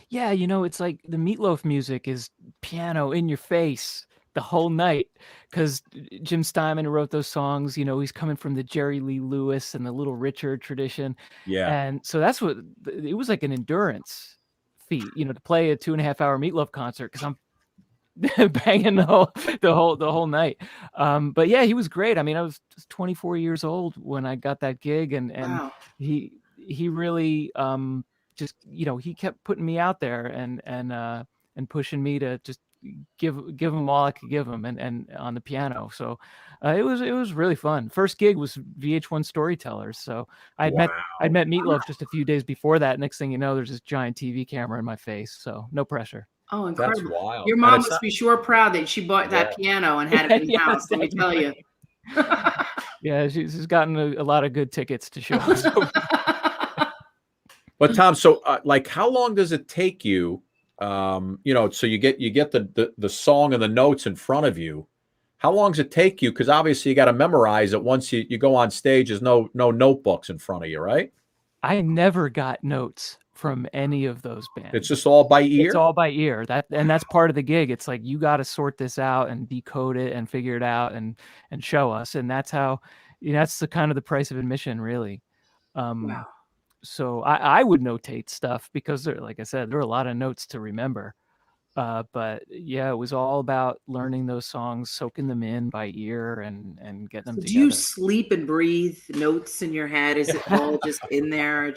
Yeah, you know, it's like the Meatloaf music is piano in your face the whole night, because Jim Steinman, who wrote those songs, you know, he's coming from the Jerry Lee Lewis and the Little Richard tradition.
Yeah.
And so that's what it was, like an endurance feat, you know, to play a 2.5-hour Meatloaf concert, because I'm banging the whole night. But yeah, he was great. I mean, I was 24 years old when I got that gig, and
Wow.
he really just, you know, he kept putting me out there and pushing me to just give them all I could give them, and on the piano. So it was really fun. First gig was VH1 Storytellers. So I'd met Meatloaf just a few days before that. Next thing you know, there's this giant TV camera in my face. So no pressure.
Oh, incredible.
That's wild.
Your mom must be sure proud that she bought that piano and had it in the house, let me tell you.
Yeah, she's gotten a lot of good tickets to shows.
But Tom, so like, how long does it take you? So you get the song and the notes in front of you. How long does it take you? Because obviously you got to memorize it once you go on stage. There's no notebooks in front of you, right?
I never got notes from any of those bands.
It's just all by ear?
It's all by ear. That's part of the gig. It's like, you got to sort this out and decode it and figure it out and show us. And that's how, that's the kind of the price of admission, really.
Wow.
So I would notate stuff because like I said, there are a lot of notes to remember. But yeah, it was all about learning those songs, soaking them in by ear and getting them together.
Do you sleep and breathe notes in your head? Is it all just in there?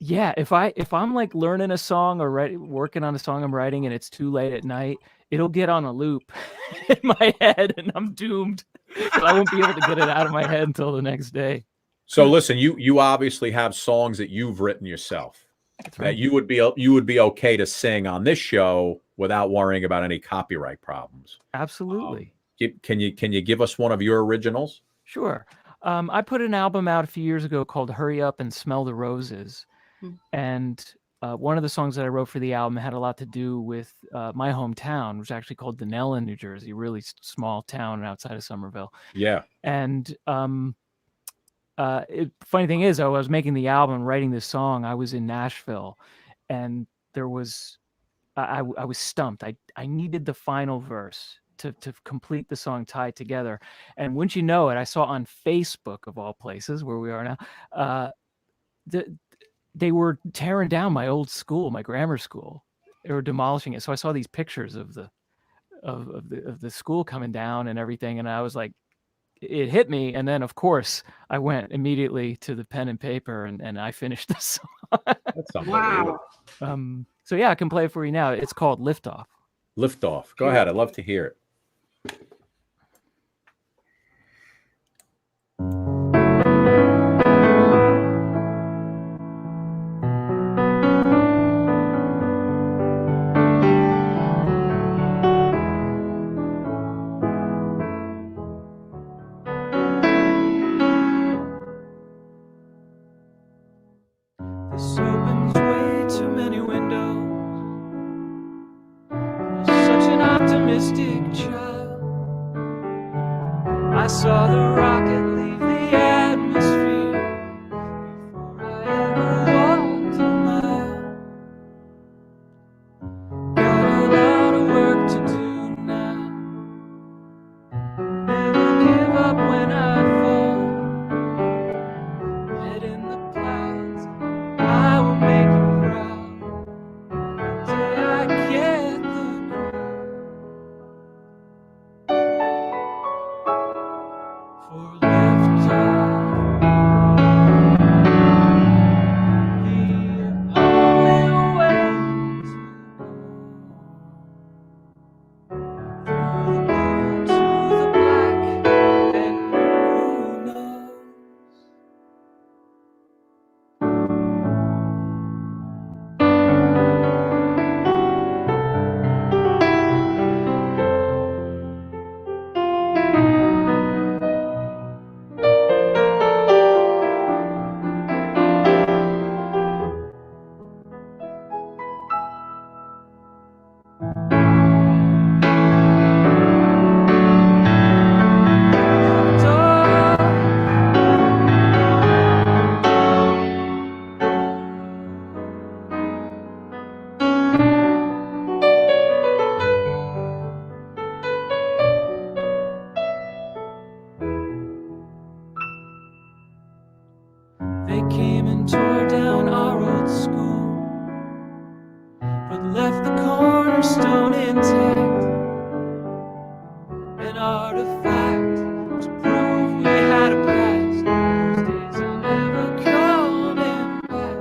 Yeah, if I'm like learning a song or working on a song I'm writing and it's too late at night, it'll get on a loop in my head and I'm doomed. So I won't be able to get it out of my head until the next day.
So listen, you obviously have songs that you've written yourself. That's right. That you would be okay to sing on this show without worrying about any copyright problems.
Absolutely.
Can you give us one of your originals?
Sure. I put an album out a few years ago called "Hurry Up and Smell the Roses," and one of the songs that I wrote for the album had a lot to do with my hometown, which was actually called Denellen, New Jersey, a really small town outside of Somerville.
Yeah.
And funny thing is, I was making the album, writing this song. I was in Nashville, and there was, I was stumped. I needed the final verse to complete the song, tied together. And wouldn't you know it, I saw on Facebook, of all places, where we are now, they were tearing down my old school, my grammar school. They were demolishing it. So I saw these pictures of the school coming down and everything, and I was like, it hit me. And then, of course, I went immediately to the pen and paper and I finished the song.
That's unbelievable.
Wow.
So yeah, I can play it for you now. It's called Liftoff.
Liftoff. Go ahead. I'd love to hear it.
This opens way too many windows. Such an optimistic child. I saw the rocket leave the atmosphere before I ever walked a mile. Got a lot of work to do now. Never give up when I fall. Head in the clouds, I will make you proud. Till I get the for liftoff. The only way to through the blue to the black, and who knows? They came and tore down our old school, but left the cornerstone intact. An artifact to prove we had a past. Those days are never coming back.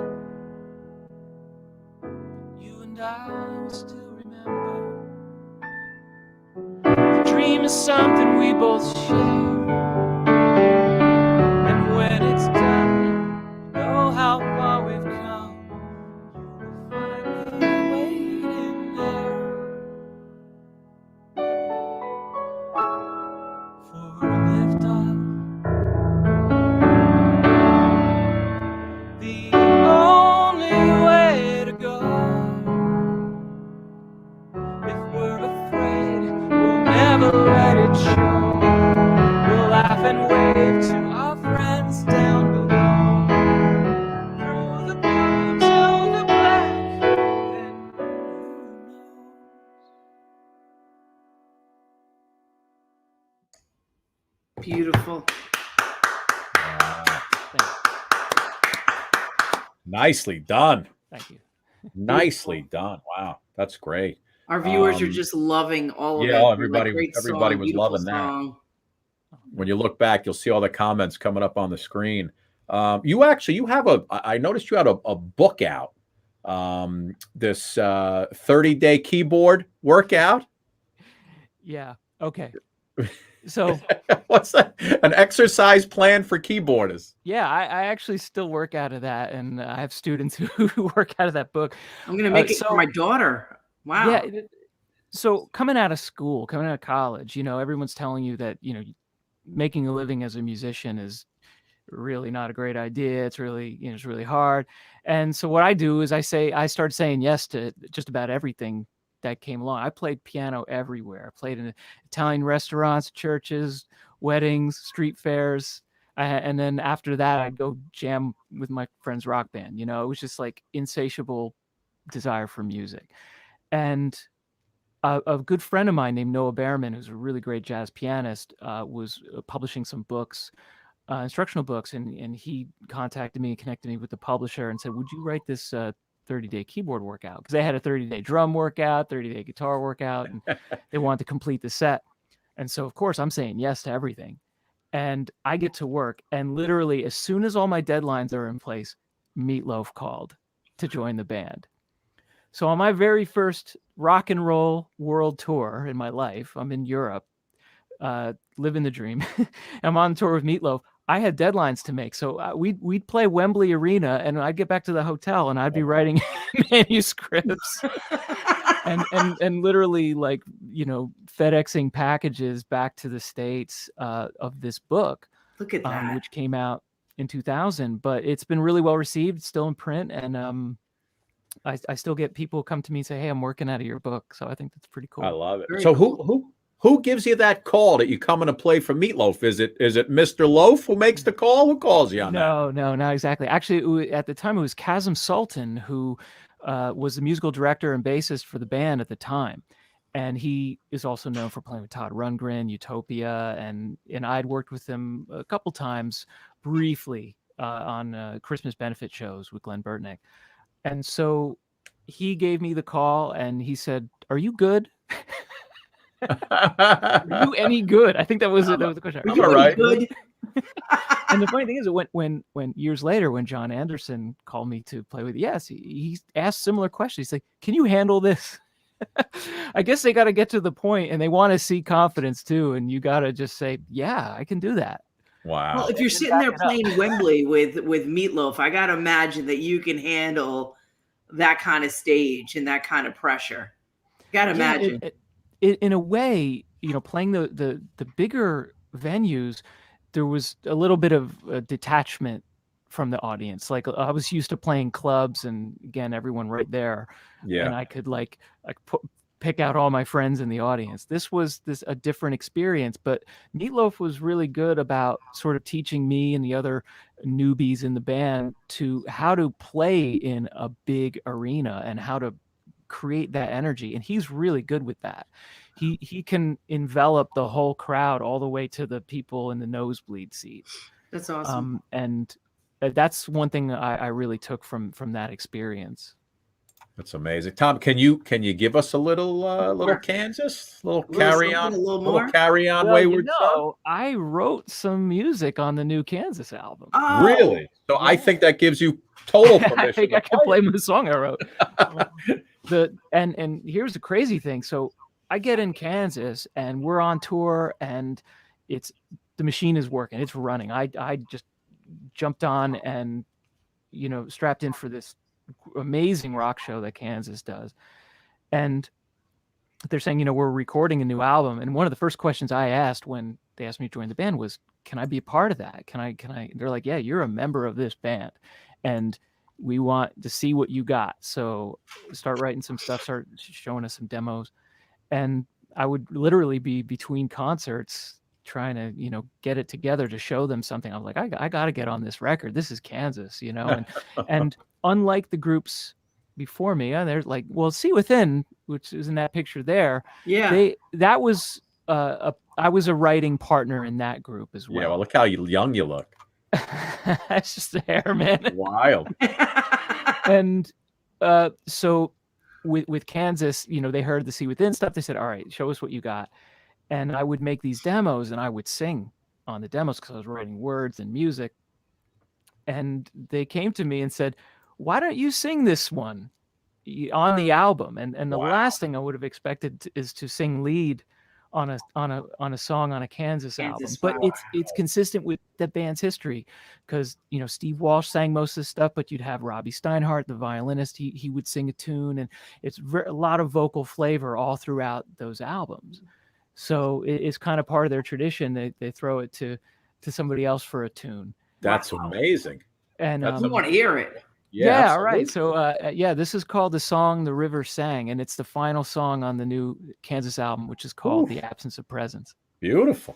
You and I will still remember is something we both share. And when it's done, you know how far we've come. You will find me waiting there for a liftoff. The only way to go. If we're afraid, we'll never let it show. We'll laugh and wave to our friends down below. Through the blue to the black, then who knows?
Beautiful.
Nicely done.
Thank you.
Nicely done. Wow, that's great.
Our viewers are just loving all of it.
Yeah, everybody,
Great
everybody
song,
was
beautiful
loving that.
song.
When you look back, you'll see all the comments coming up on the screen. You have I noticed you had a book out. This 30-day keyboard workout.
Yeah. Okay. So
What's that? An exercise plan for keyboarders.
yeah, I actually still work out of that, and I have students who work out of that book.
I'm gonna make it for my daughter. Wow.
Yeah. So coming out of school, coming out of college, everyone's telling you that, making a living as a musician is really not a great idea. It's really, it's really hard. And so what I do is I start saying yes to just about everything that came along. I played piano everywhere. I played in Italian restaurants, churches, weddings, street fairs. And then after that, I'd go jam with my friend's rock band. It was just like insatiable desire for music. And a good friend of mine named Noah Behrman, who's a really great jazz pianist, was publishing some books, instructional books. And he contacted me, connected me with the publisher and said, would you write this 30-day keyboard workout? Because they had a 30-day drum workout, 30-day guitar workout, and they wanted to complete the set. And so, of course, I'm saying yes to everything. And I get to work. And literally, as soon as all my deadlines are in place, MEATLOAF called to join the band. So on my very first rock and roll world tour in my life, I'm in Europe, living the dream. I'm on tour with MEATLOAF. I had deadlines to make. So we'd play Wembley Arena, and I'd get back to the hotel and I'd be writing manuscripts and literally FedExing packages back to the States of this book.
Look at that.
Which came out in 2000, but it's been really well received, still in print. And I still get people come to me and say, hey, I'm working out of your book. So I think that's pretty cool.
I love it.
Very
So
cool.
who gives you that call that you come in to play for MEATLOAF? Is it Mr. Loaf who makes the call? Who calls you on that?
No, not exactly. Actually, at the time, it was Kazim Sultan, who was the musical director and bassist for the band at the time. And he is also known for playing with Todd Rundgren, Utopia. And I'd worked with him a couple times briefly on Christmas benefit shows with Glenn Burtnick. And so he gave me the call and he said, are you good? Are you any good? I think that was the question.
Are you all right? Good?
And the funny thing is that when years later, when John Anderson called me to play with, he asked similar questions. He's like, can you handle this? I guess they got to get to the point and they want to see confidence too. And you got to just say, yeah, I can do that.
Wow.
Well, if you're sitting there playing Wembley with MEATLOAF, I got to imagine that you can handle that kind of stage and that kind of pressure. Got to imagine.
In a way, playing the bigger venues, there was a little bit of a detachment from the audience. Like I was used to playing clubs and again, everyone right there.
Yeah.
And I could pick out all my friends in the audience. This was a different experience, but MEATLOAF was really good about sort of teaching me and the other newbies in the band to how to play in a big arena and how to create that energy. And he's really good with that. He can envelop the whole crowd all the way to the people in the nosebleed seats.
That's awesome.
And that's one thing I really took from that experience.
That's amazing. Tom, can you give us a little Kansas, little carry on, wayward song?
I wrote some music on the new Kansas album.
Oh,
really? So yeah. I think that gives you total permission.
I think I can play my song I wrote. And here's the crazy thing. So I get in Kansas and we're on tour and the machine is working. It's running. I just jumped on and, strapped in for this amazing rock show that Kansas does. And they're saying, we're recording a new album. And one of the first questions I asked when they asked me to join the band was, can I be a part of that? Can I, they're like, yeah, you're a member of this band and we want to see what you got. So start writing some stuff, start showing us some demos. And I would literally be between concerts trying to, get it together to show them something. I was like, I got to get on this record. This is Kansas, and unlike the groups before me, there's like, well, See Within, which is in that picture there.
Yeah.
I was a writing partner in that group as well.
Yeah, well, look how young you look.
That's just the hair, man.
Wild.
And so with Kansas, they heard the See Within stuff. They said, all right, show us what you got. And I would make these demos and I would sing on the demos because I was writing words and music. And they came to me and said, why don't you sing this one on the album? And the last thing I would have expected is to sing lead on a song on a Kansas album. But it's consistent with the band's history because, Steve Walsh sang most of the stuff, but you'd have Robbie Steinhardt, the violinist, he would sing a tune, and it's a lot of vocal flavor all throughout those albums. So it's kind of part of their tradition. They throw it to somebody else for a tune.
That's amazing.
And we want to hear it.
Yeah, all right. So this is called The Song the River Sang, and it's the final song on the new Kansas album, which is called The Absence of Presence.
Beautiful.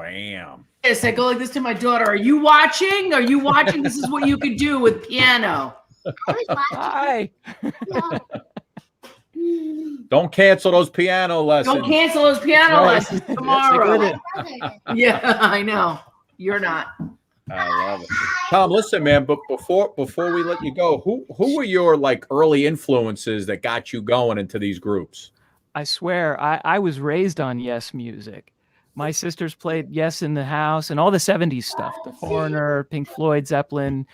Bam.
Yes, I go like this to my daughter. Are you watching? Are you watching? This is what you can do with piano.
Hi.
Don't cancel those piano lessons.
Don't cancel those piano lessons tomorrow. Yeah, I know. You're not.
I love it. Tom, listen, man, but before we let you go, who were your like early influences that got you going into these groups?
I swear, I was raised on Yes music. My sisters played Yes in the house and all the 70s stuff. The Foreigner, Pink Floyd, Zeppelin,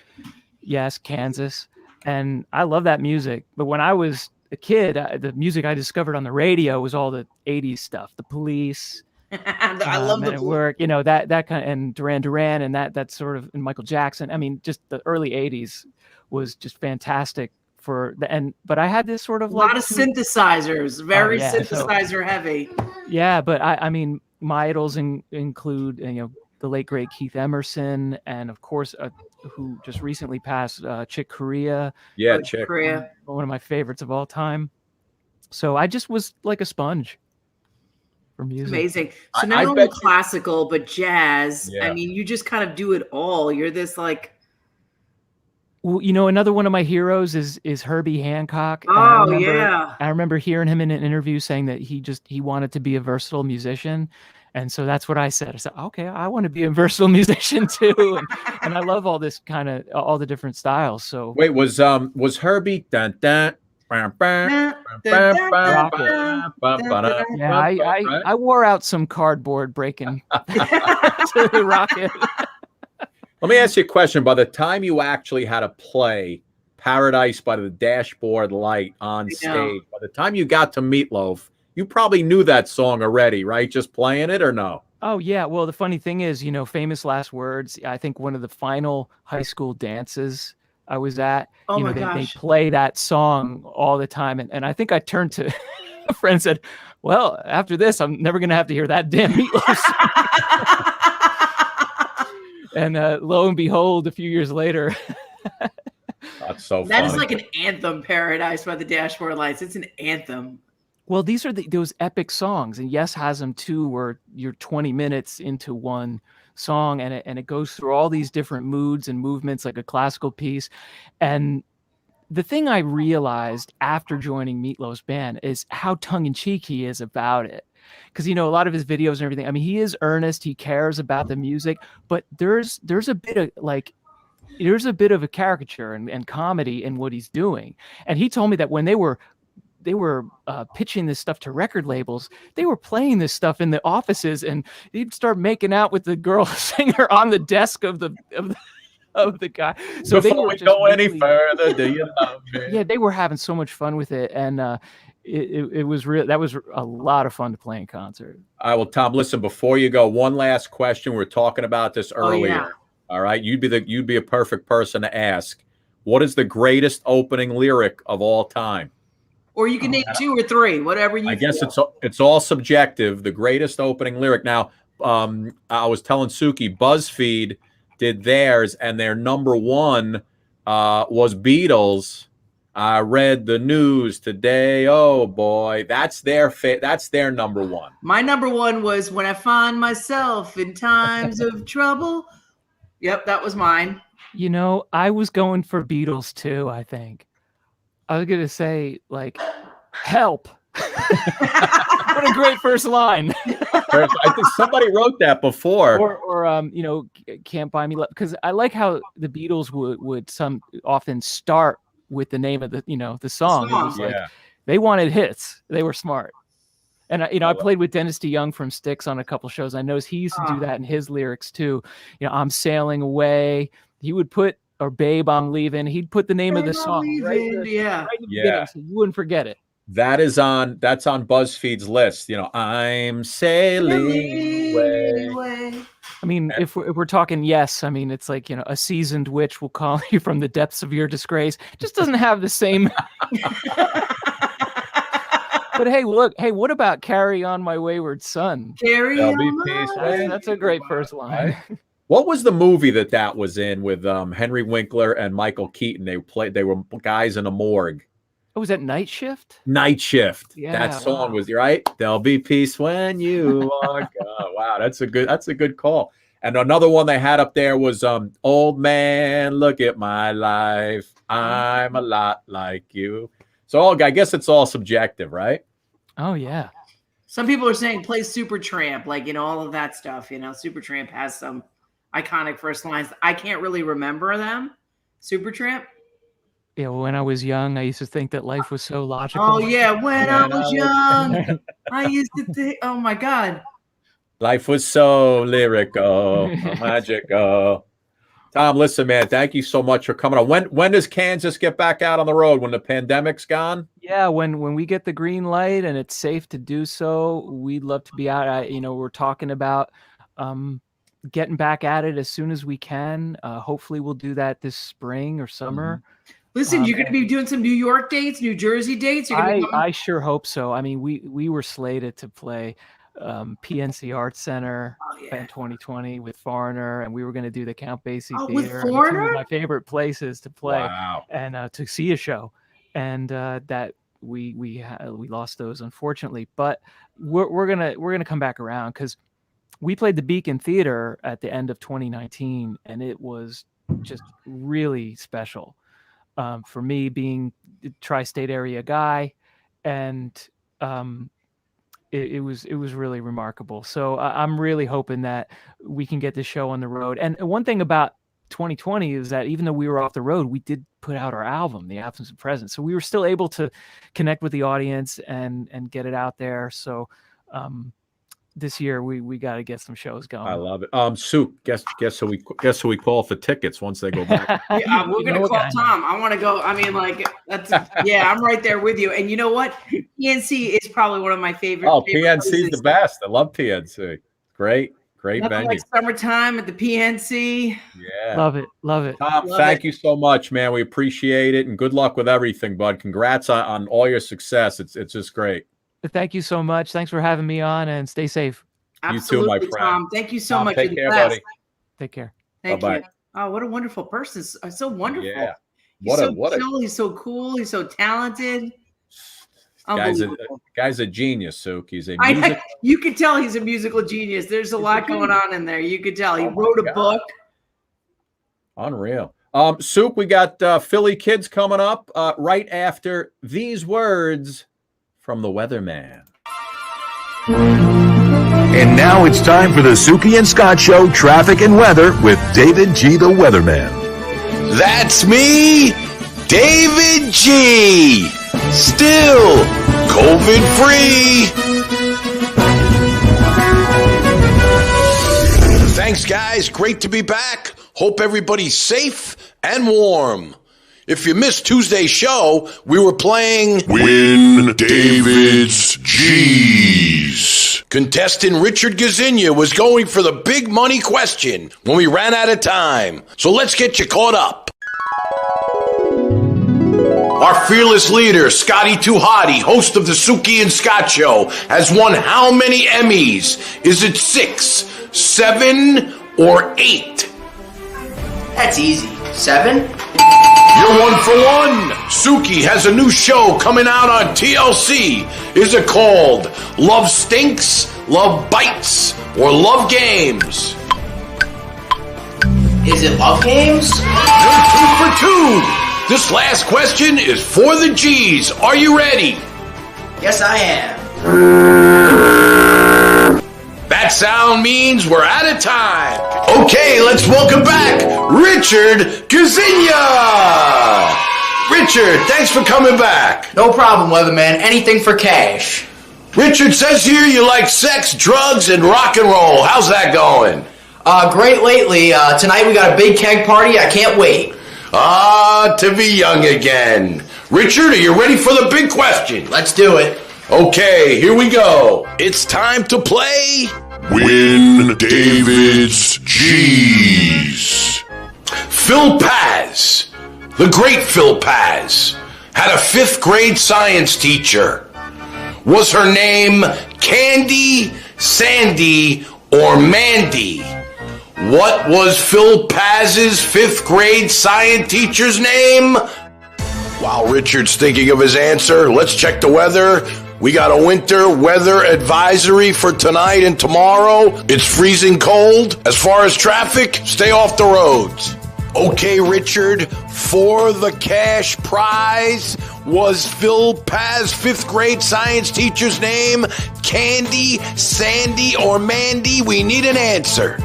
Yes, Kansas. And I love that music. But when I was a kid, the music I discovered on the radio was all the 80s stuff. The Police,
I love
Men
the
at Work, you know, that kind of, and Duran Duran and that sort of, and Michael Jackson. I mean, just the early 80s was just fantastic for the, but I had this sort of
a
like
lot of synthesizers, very
yeah,
synthesizer heavy.
yeah, but I mean, my idols include, you know, the late great Keith Emerson, and of course, who just recently passed, Chick Corea.
Yeah, Chick
Corea.
One of my favorites of all time. So I just was like a sponge for music.
Amazing. So not only classical, but jazz.
Yeah.
I mean, you just kind of do it all. You're this like.
Well, you know, another one of my heroes is Herbie Hancock.
Oh, yeah.
I remember hearing him in an interview saying that he wanted to be a versatile musician. And so that's what I said. I said, okay, I want to be a versatile musician too. And I love all this kind of, all the different styles. So
wait, was Herbie dun, dun, bam, bam,
yeah, I wore out some cardboard breaking to the Rocket.
Let me ask you a question. By the time you actually had to play Paradise by the Dashboard Light on stage, by the time you got to Meatloaf, you probably knew that song already, right? Just playing it or no?
Oh, yeah. Well, the funny thing is, you know, Famous Last Words, I think one of the final high school dances I was at,
oh
you know,
my gosh.
they play that song all the time. And I think I turned to a friend and said, well, after this, I'm never going to have to hear that damn Meatloaf song. And lo and behold, a few years later.
That's so funny.
That is like an anthem, Paradise by the Dashboard Lights. It's an anthem.
Well, these are those epic songs, and Yes has them too, where you're 20 minutes into one song, and it goes through all these different moods and movements like a classical piece. And the thing I realized after joining Meatloaf's band is how tongue-in-cheek he is about it. Because, you know, a lot of his videos and everything, I mean, he is earnest, he cares about the music, but there's a bit of like, there's a bit of a caricature and comedy in what he's doing. And he told me that when they were pitching this stuff to record labels, they were playing this stuff in the offices, and he'd start making out with the girl singer on the desk of the guy. So
before we go any further, do you love me?
Yeah, they were having so much fun with it, and it was real. That was a lot of fun to play in concert.
All right, well, Tom, listen, before you go, one last question. We were talking about this earlier.
Yeah.
All right, you'd be a perfect person to ask. What is the greatest opening lyric of all time?
Or you can name 2 or 3, whatever you.
I guess it's all subjective. The greatest opening lyric. Now, I was telling Suki, BuzzFeed did theirs, and their number one was Beatles. I read the news today. Oh boy, that's their number one.
My number one was When I Find Myself in Times of Trouble. Yep, that was mine.
You know, I was going for Beatles too, I think. I was going to say, like, help. What a great first line.
I think somebody wrote that before.
Or you know, Can't Buy Me Love. Because I like how the Beatles would often start with the name of the, you know, the song. It was like, they wanted hits. They were smart. And, you know, I played with Dennis DeYoung from Styx on a couple shows. I know he used to do that in his lyrics too. You know, I'm sailing away. He would put, or Babe, I'm leaving. He'd put the name of the song. Right in the beginning, so you wouldn't forget it.
That's on BuzzFeed's list. You know, I'm sailing away.
I mean, if we're talking Yes, I mean, it's like, you know, a seasoned witch will call you from the depths of your disgrace. It just doesn't have the same. But hey, look, what about Carry On My Wayward Son?
Carry On.
That's a great first line.
What was the movie that was in with Henry Winkler and Michael Keaton? They were guys in a morgue.
Oh, was that Night Shift?
Night Shift.
Yeah,
that song was right. There'll be peace when you are gone. Wow, that's a good call. And another one they had up there was Old Man, Look at My Life. I'm a lot like you. So I guess it's all subjective, right?
Oh yeah.
Some people are saying play Supertramp, like, you know, all of that stuff. You know, Supertramp has some iconic first lines. I can't really remember them. Supertramp.
Yeah, when I was young, I used to think that life was so logical.
Oh yeah, when I was young, I used to think. Oh my God.
Life was so lyrical, magical. Tom, listen, man, thank you so much for coming on. When does Kansas get back out on the road? When the pandemic's gone?
Yeah, when we get the green light and it's safe to do so, we'd love to be out. We're talking about getting back at it as soon as we can. Hopefully, we'll do that this spring or summer.
Listen, you're going to be doing some New York dates, New Jersey dates.
I sure hope so. I mean, we were slated to play PNC Arts Center in 2020 with Foreigner, and we were going to do the Count Basie Theater.
With Foreigner?
Two of my favorite places to play
Wow.
and to see a show, and that we lost those, unfortunately. But we're gonna come back around, because we played the Beacon Theater at the end of 2019, and it was just really special. For me, being a tri-state area guy, and it was really remarkable. So I'm really hoping that we can get this show on the road. And one thing about 2020 is that even though we were off the road, we did put out our album, The Absence of Presence. So we were still able to connect with the audience and get it out there. So this year we got to get some shows going.
I love it. Sue, guess who we call for tickets once they go back.
Yeah, we're gonna call Tom. I want to go. I mean, like, that's I'm right there with you. And you know what? PNC is probably one of my favorite.
Oh, PNC is the best. I love PNC. Great
Nothing
venue.
like summertime at the PNC.
Yeah,
love it.
Tom, thank you so much, man. We appreciate it, and good luck with everything, bud. Congrats on all your success. It's just great.
Thank you so much. Thanks for having me on, and stay safe.
Absolutely,
you too, my friend.
Tom. Thank you so
Tom,
much.
take care, buddy.
Take care.
Thank
Bye-bye.
you. Oh, what a wonderful person. So wonderful.
Yeah.
He's so chill. He's so cool. He's so talented.
Guy's a genius, Sook. He's a
you could tell he's a musical genius. There's a lot going on in there. You could tell. He wrote a book.
Unreal. Sook, we got Philly Kids coming up right after these words from the Weatherman.
And now it's time for the Suki and Scott Show traffic and weather with David G. the Weatherman. That's me, David G. Still COVID-free. Thanks, guys. Great to be back. Hope everybody's safe and warm. If you missed Tuesday's show, we were playing Win David's G's. Contestant Richard Gazinia was going for the big money question when we ran out of time. So let's get you caught up. Our fearless leader, Scotty Too Hottie, host of the Suki and Scott Show, has won how many Emmys? Is it 6, 7, or 8?
That's easy. 7?
You're 1 for 1. Suki has a new show coming out on TLC. Is it called Love Stinks, Love Bites, or Love Games?
Is it Love Games?
You're 2 for 2. This last question is for the G's. Are you ready?
Yes, I am.
That sound means we're out of time. Okay, let's welcome back Richard Gazinia. Richard, thanks for coming back.
No problem, Weatherman. Anything for cash.
Richard says here you like sex, drugs, and rock and roll. How's that going?
Great lately. Tonight we got a big keg party. I can't wait.
To be young again. Richard, are you ready for the big question?
Let's do it.
Okay, here we go. It's time to play Win David's G's. Phil Paz, the great Phil Paz, had a 5th grade science teacher. Was her name Candy, Sandy, or Mandy? What was Phil Paz's 5th grade science teacher's name? While Richard's thinking of his answer, let's check the weather. We got a winter weather advisory for tonight and tomorrow. It's freezing cold. As far as traffic, stay off the roads. Okay, Richard, for the cash prize, was Phil Paz's 5th grade science teacher's name Candy, Sandy, or Mandy? We need an answer.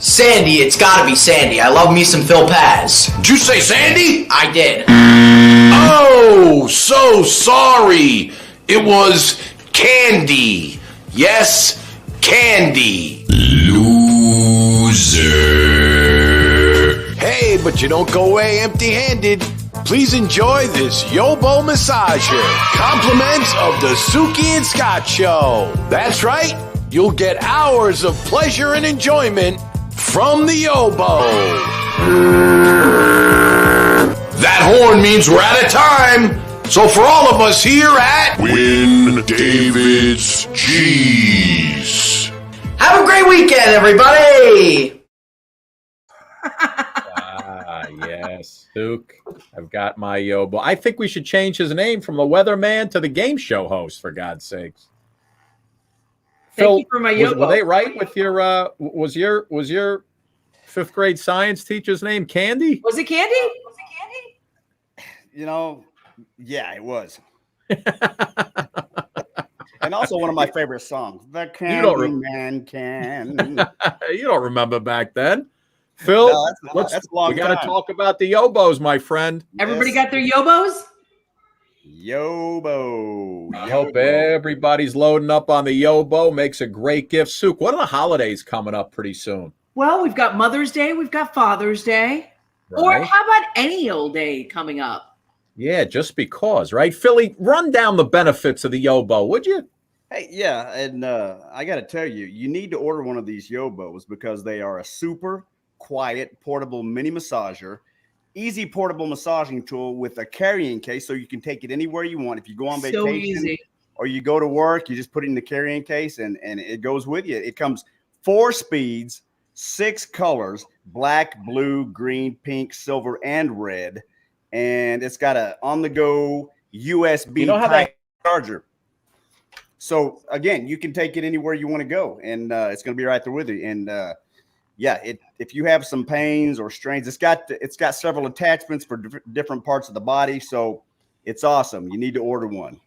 Sandy, it's gotta be Sandy. I love me some Phil Paz.
Did you say Sandy?
I did.
Oh, so sorry. It was Candy. Yes, Candy. Loser. Hey, but you don't go away empty-handed. Please enjoy this Yobo massager. Compliments of the Suki and Scott Show. That's right. You'll get hours of pleasure and enjoyment from the Yobo. That horn means we're out of time. So for all of us here at
Win David's Cheese.
Have a great weekend, everybody.
Yes, Duke. I've got my Yobo. I think we should change his name from the weatherman to the game show host, for God's sakes.
Thank you for my Yobo.
Were they right with your was your fifth grade science teacher's name Candy?
Was it Candy?
You know, yeah, it was. And also one of my favorite songs, The Candy Man Can.
You don't remember back then. Phil,
No, that's a long
we got to
time.
talk about the Yobos, my friend.
Everybody
Yes.
got their Yobos?
Yobo.
I hope everybody's loading up on the Yobo. Makes a great gift. Sook, what are the holidays coming up pretty soon?
Well, we've got Mother's Day, we've got Father's Day. Or
Right?
how about any old day coming up?
Yeah, just because, right? Philly, run down the benefits of the Yobo, would you?
Hey, yeah, and I got to tell you, you need to order one of these Yobos because they are a super quiet, portable mini massager, easy portable massaging tool with a carrying case so you can take it anywhere you want. If you go on
So
vacation
easy.
or you go to work, you just put it in the carrying case and it goes with you. It comes 4 speeds, 6 colors, black, blue, green, pink, silver, and red. And it's got a on-the-go USB type charger. So again, you can take it anywhere you want to go, and it's going to be right there with you. And yeah, if you have some pains or strains, it's got several attachments for different parts of the body, so it's awesome. You need to order one.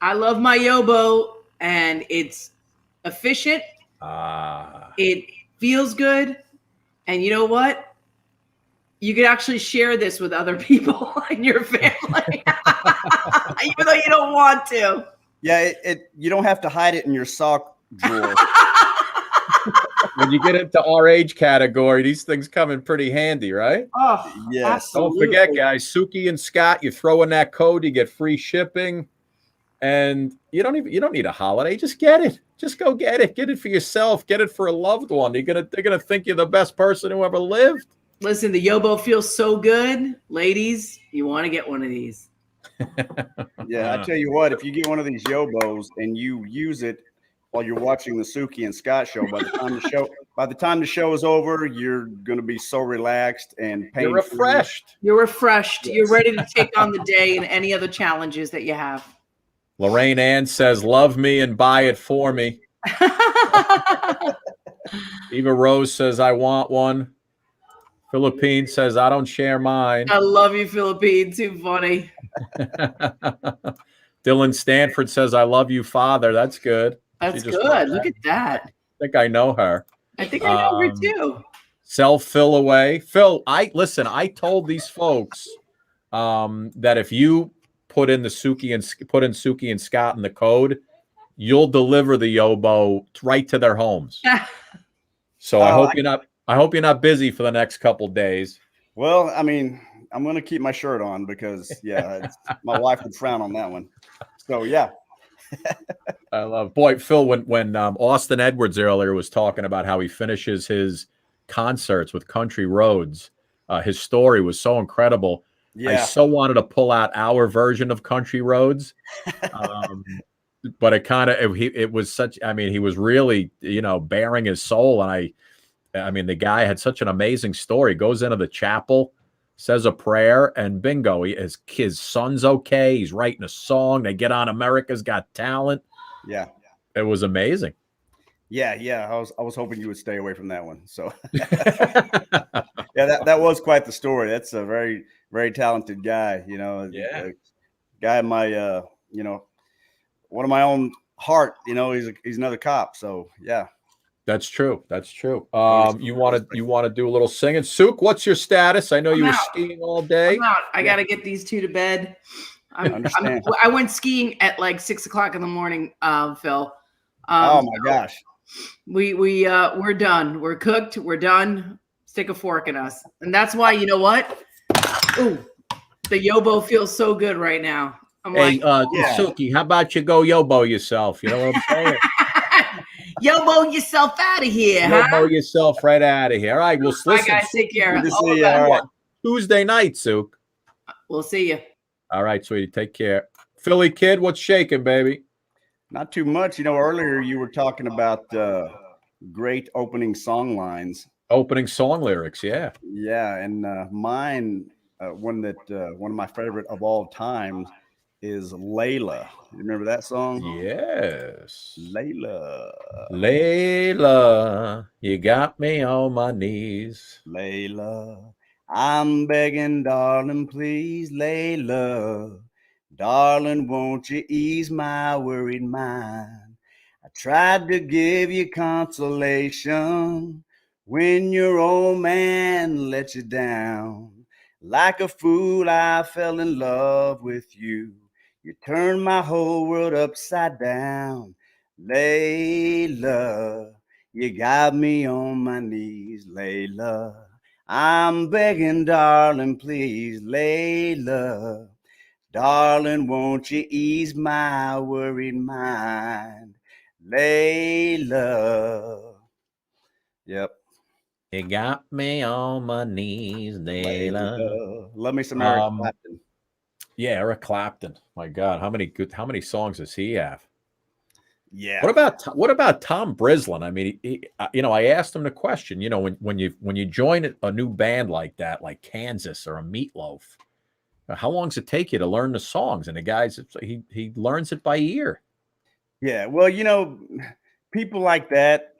I love my Yobo, and it's efficient. It feels good, and you know what? You could actually share this with other people in your family, even though you don't want to.
Yeah, you don't have to hide it in your sock drawer.
When you get into our age category, these things come in pretty handy, right?
Oh,
Yes.
Don't forget, guys, Suki and Scott, you throw in that code, you get free shipping. And you don't need a holiday. Just get it. Just go get it. Get it for yourself. Get it for a loved one. They're gonna think you're the best person who ever lived.
Listen, the Yobo feels so good. Ladies, you want to get one of these.
Yeah, I tell you what, if you get one of these Yobos and you use it while you're watching the Suki and Scott show, by the time the show is over, you're gonna be so relaxed and pain-free.
You're refreshed.
You're refreshed.
Yes.
You're ready to take on the day and any other challenges that you have.
Lorraine Ann says, "Love me and buy it for me." Eva Rose says, "I want one." Philippine says, "I don't share mine."
I love you, Philippine. Too funny.
Dylan Stanford says, "I love you, Father." That's good.
That's
She just
good.
wrote
Look
that.
at that.
I think I know her.
I think I know her too.
Sell Phil away. Phil, I told these folks that if you put in Suki and Scott in the code, you'll deliver the Yobo right to their homes. So I hope you're not busy for the next couple days.
Well, I mean, I'm gonna keep my shirt on because my wife would frown on that one. So yeah.
I love Phil when Austin Edwards earlier was talking about how he finishes his concerts with Country Roads. His story was so incredible.
Yeah.
I so wanted to pull out our version of Country Roads, but it was such. I mean, he was really bearing his soul, and I mean, the guy had such an amazing story. Goes into the chapel, says a prayer, and bingo, his son's okay. He's writing a song. They get on America's Got Talent.
Yeah,
it was amazing.
Yeah. I was hoping you would stay away from that one. So yeah, that was quite the story. That's a very, very talented guy.
Yeah,
a guy in my one of my own heart. He's another cop. So yeah.
That's true. That's true. You want to do a little singing? Sook, what's your status? I know you were skiing all day.
I'm out. I got to get these two to bed. I went skiing at like 6 o'clock in the morning, Phil.
Oh my gosh.
We're done. We're cooked. We're done. Stick a fork in us. And that's why, you know what? Ooh, the yobo feels so good right now. I'm
Suki, how about you go yobo yourself? You know what I'm saying?
Yobo yourself out of here,
Yobo yourself right out of here. All right, well, listen.
Bye, guys. Take care.
Good to see you. All right.
Tuesday night, Sook.
We'll see you.
All right, sweetie. Take care. Philly kid, what's shaking, baby?
Not too much. You know, earlier you were talking about great opening song lines.
Opening song lyrics, yeah.
Yeah, and mine, one of my favorite of all time is Layla. You remember that song?
Yes.
Layla.
Layla, you got me on my knees.
Layla, I'm begging, darling, please, Layla. Darling, won't you ease my worried mind? I tried to give you consolation when your old man let you down. Like a fool, I fell in love with you. You turned my whole world upside down. Layla, you got me on my knees, Layla. I'm begging, darling, please, Layla. Darling, won't you ease my worried mind, Layla? Yep.
You got me on my knees, Layla.
Love me some Eric Clapton.
Yeah, Eric Clapton. My God, how many songs does he have?
Yeah.
What about Tom Brislin? I mean, I asked him the question. When you join a new band like that, like Kansas or a Meatloaf, how long does it take you to learn the songs? And the guys, he learns it by ear.
Yeah. Well, people like that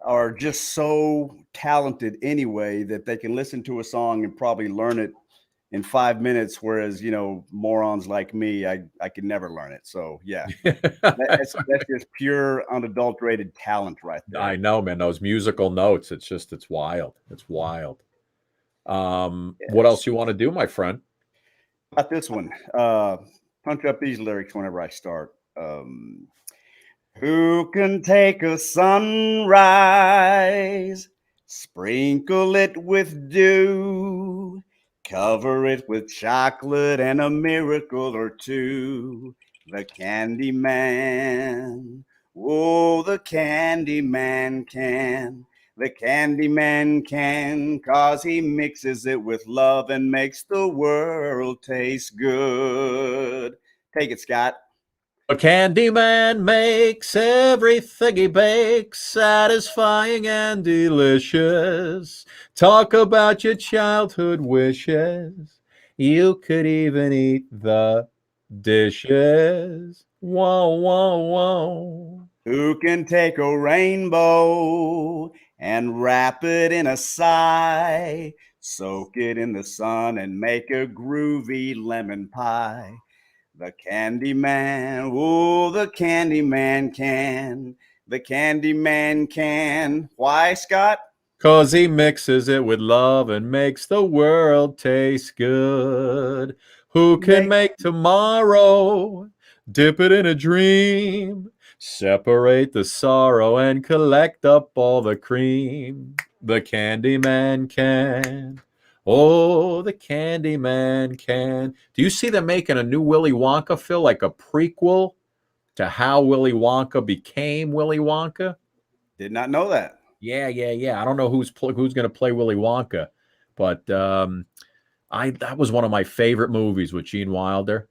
are just so talented anyway that they can listen to a song and probably learn it in 5 minutes, whereas morons like me, I could never learn it. So yeah, that's just pure unadulterated talent right there.
I know, man. Those musical notes, it's wild. It's wild. What else you want to do, my friend?
How about this one? Punch up these lyrics whenever I start. Who can take a sunrise, sprinkle it with dew, cover it with chocolate and a miracle or two? The Candy Man. Oh, the Candy Man can. The Candy Man can, 'cause he mixes it with love and makes the world taste good. Take it, Scott.
The Candy Man makes everything he bakes satisfying and delicious. Talk about your childhood wishes. You could even eat the dishes. Whoa, whoa, whoa.
Who can take a rainbow and wrap it in a sigh, soak it in the sun and make a groovy lemon pie? The Candy Man, oh, the Candy Man can. The Candy Man can. Why, Scott?
'Cause he mixes it with love and makes the world taste good. Who can make tomorrow, dip it in a dream, separate the sorrow and collect up all the cream? The Candy Man can. Oh, the Candy Man can. Do you see them making a new Willy Wonka, Phil, like a prequel to how Willy Wonka became Willy Wonka?
Did not know that.
Yeah. I don't know who's going to play Willy Wonka, but that was one of my favorite movies with Gene Wilder.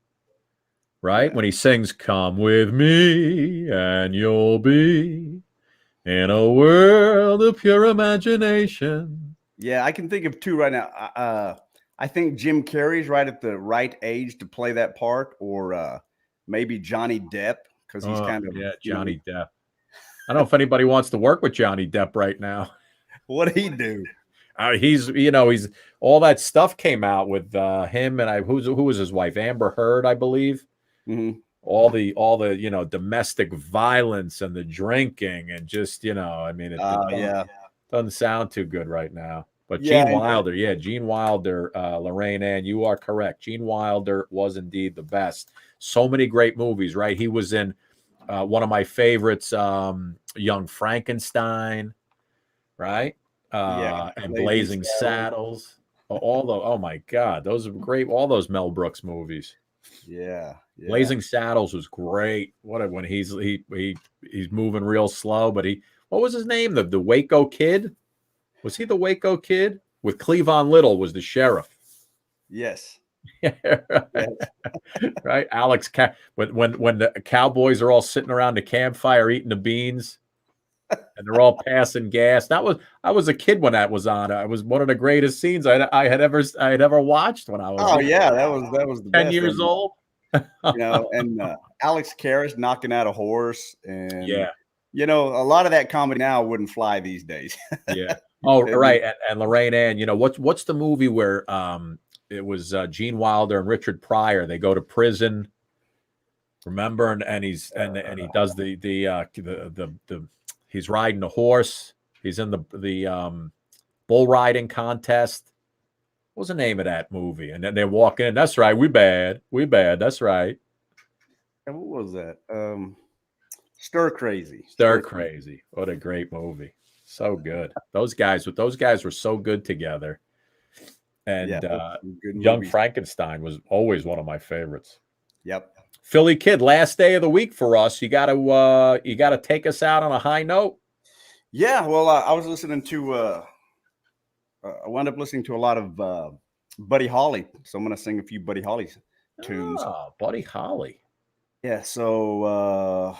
Right? Yeah. When he sings, "Come with me and you'll be in a world of pure imagination."
Yeah, I can think of two right now. I think Jim Carrey's right at the right age to play that part, or maybe Johnny Depp, because he's kind of
Johnny Depp. I don't know if anybody wants to work with Johnny Depp right now.
What'd he do?
He's all that stuff came out with him and who was his wife, Amber Heard, I believe.
Mm-hmm.
all the domestic violence and the drinking and just I mean it doesn't sound too good right now. But Gene Wilder, Lorraine Ann, you are correct. Gene Wilder was indeed the best. So many great movies, right? He was in one of my favorites, Young Frankenstein, right? And Blazing Saddles. Oh my God, those are great. All those Mel Brooks movies.
Yeah.
Blazing Saddles was great. When he's moving real slow, but what was his name? The Waco Kid? Was he the Waco Kid? With Cleavon Little was the sheriff.
Yes.
Right. Alex, when the cowboys are all sitting around the campfire eating the beans, and they're all passing gas. I was a kid when that was on. It was one of the greatest scenes I had ever watched when I was.
Oh yeah, that was the
10
best.
years old.
And Alex Karras knocking out a horse, and a lot of that comedy now wouldn't fly these days.
Yeah. Oh, right. And Lorraine Ann, what's the movie where it was Gene Wilder and Richard Pryor? They go to prison. Remember, and he does the he's riding a horse. He's in the bull riding contest. What was the name of that movie? And then they walk in. That's right. We bad. That's right.
And what was that? Stir Crazy.
Stir Crazy. What a great movie. So good. Those guys were so good together. And Young Frankenstein was always one of my favorites.
Yep.
Philly Kid, last day of the week for us. You gotta take us out on a high note.
Yeah. Well, I was listening to. I wound up listening to a lot of Buddy Holly, so I'm going to sing a few Buddy Holly tunes.
Oh, Buddy Holly.
Yeah. So a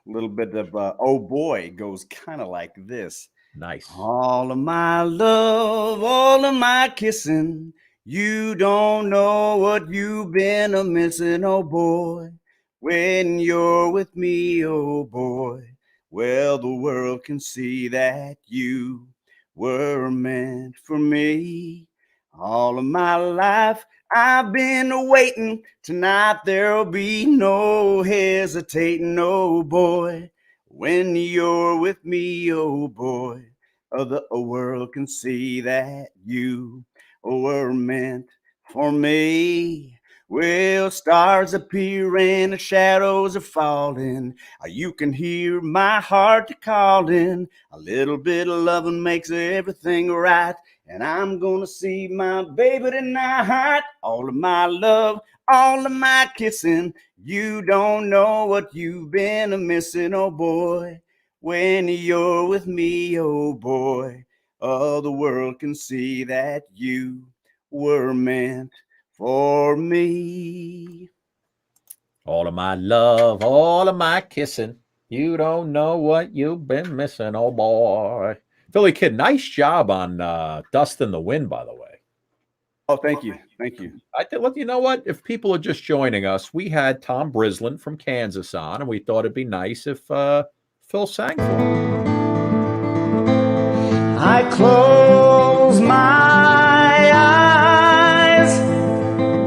little bit of "Oh Boy" goes kind of like this.
Nice.
All of my love, all of my kissing. You don't know what you've been a missing, oh boy. When you're with me, oh boy. Well, the world can see that you were meant for me. All of my life I've been waiting. Tonight there'll be no hesitating, oh boy. When you're with me, oh boy. The world can see that you were meant for me. Well, stars appear and the shadows are falling. You can hear my heart calling. A little bit of loving makes everything right. And I'm gonna see my baby tonight. All of my love, all of my kissing. You don't know what you've been missing, oh boy. When you're with me, oh boy. The world can see that you were meant for me.
All of my love, all of my kissing. You don't know what you've been missing, oh boy. Philly Kid, nice job on Dust in the Wind, by the way.
Oh, thank you. Thank you.
You know what? If people are just joining us, we had Tom Brislin from Kansas on, and we thought it'd be nice if Phil sang for him.
I close my eyes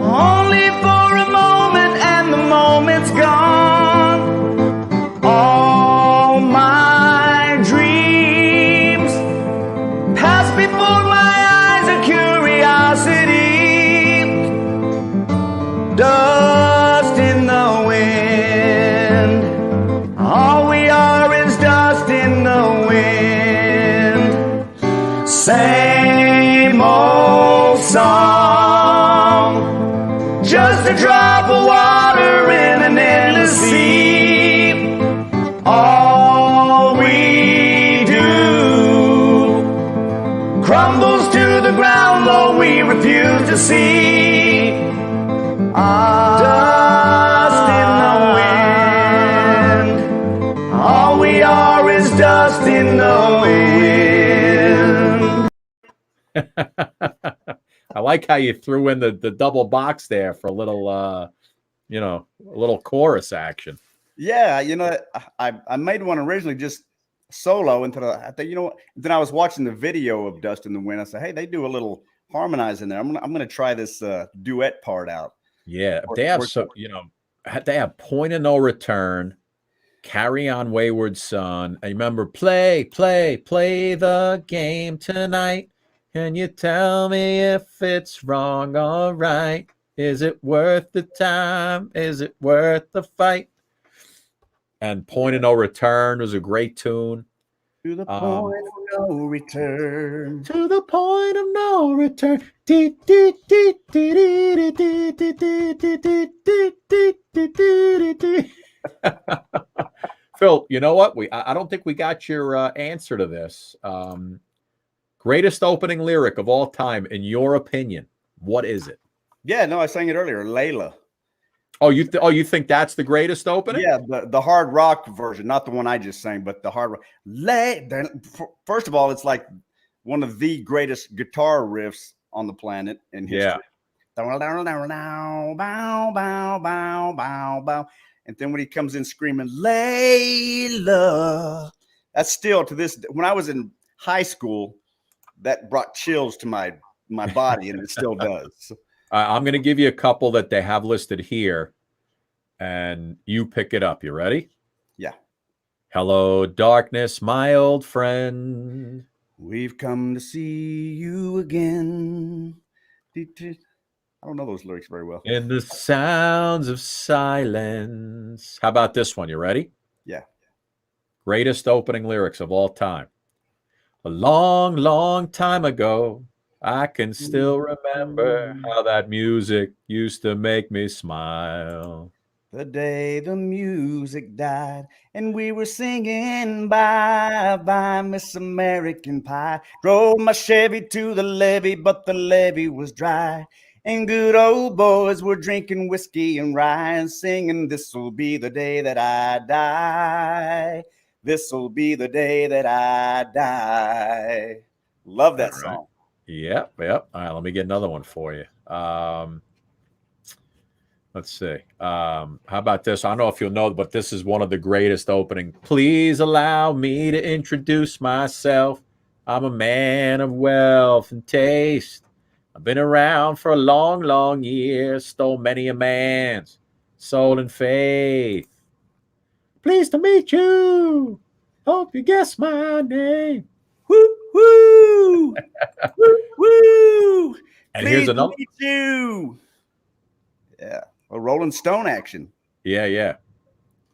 only for a moment, and the moment's gone. All my dreams pass before my eyes of curiosity. Dust in the wind. All we are is dust in the wind. Same old song, just a drop of water in an endless sea. All we do crumbles to the ground, though we refuse to see. Dust in the wind. All we are is dust in the wind.
I like how you threw in the double box there for a little, a little chorus action.
Yeah, I made one originally just solo until I thought, then I was watching the video of Dust in the Wind. I said, hey, they do a little harmonizing there. I'm gonna try this duet part out.
Yeah, they have They have Point of No Return, Carry On Wayward Son. I remember play the game tonight. Can you tell me if it's wrong or right? Is it worth the time? Is it worth the fight? And Point of No Return was a great tune.
To the point of no return.
To the point of no return. Phil, you know what? I don't think we got your answer to this. Greatest opening lyric of all time, in your opinion, what is it?
Yeah, no, I sang it earlier. Layla.
Oh, you think that's the greatest opening?
Yeah, the hard rock version, not the one I just sang, but the hard rock. First of all, it's like one of the greatest guitar riffs on the planet in history. Yeah. And then when he comes in screaming, Layla, that's still to this. When I was in high school, that brought chills to my body, and it still does.
I'm going to give you a couple that they have listed here, and you pick it up. You ready?
Yeah.
Hello, darkness, my old friend.
We've come to see you again. I don't know those lyrics very well.
In the sounds of silence. How about this one? You ready?
Yeah.
Greatest opening lyrics of all time. A long, long time ago, I can still remember how that music used to make me smile.
The day the music died and we were singing bye bye Miss American Pie. Drove my Chevy to the levee, but the levee was dry. And good old boys were drinking whiskey and rye and singing, this'll be the day that I die. This'll be the day that I die. Love that song.
Yep. All right, let me get another one for you. Let's see. How about this? I don't know if you'll know, but this is one of the greatest opening. Please allow me to introduce myself. I'm a man of wealth and taste. I've been around for a long, long year. Stole many a man's soul and faith. Pleased to meet you. Hope you guess my name.
Woo, woo. Woo, woo.
And here's another.
Meet you. Yeah. A Rolling Stone action.
Yeah.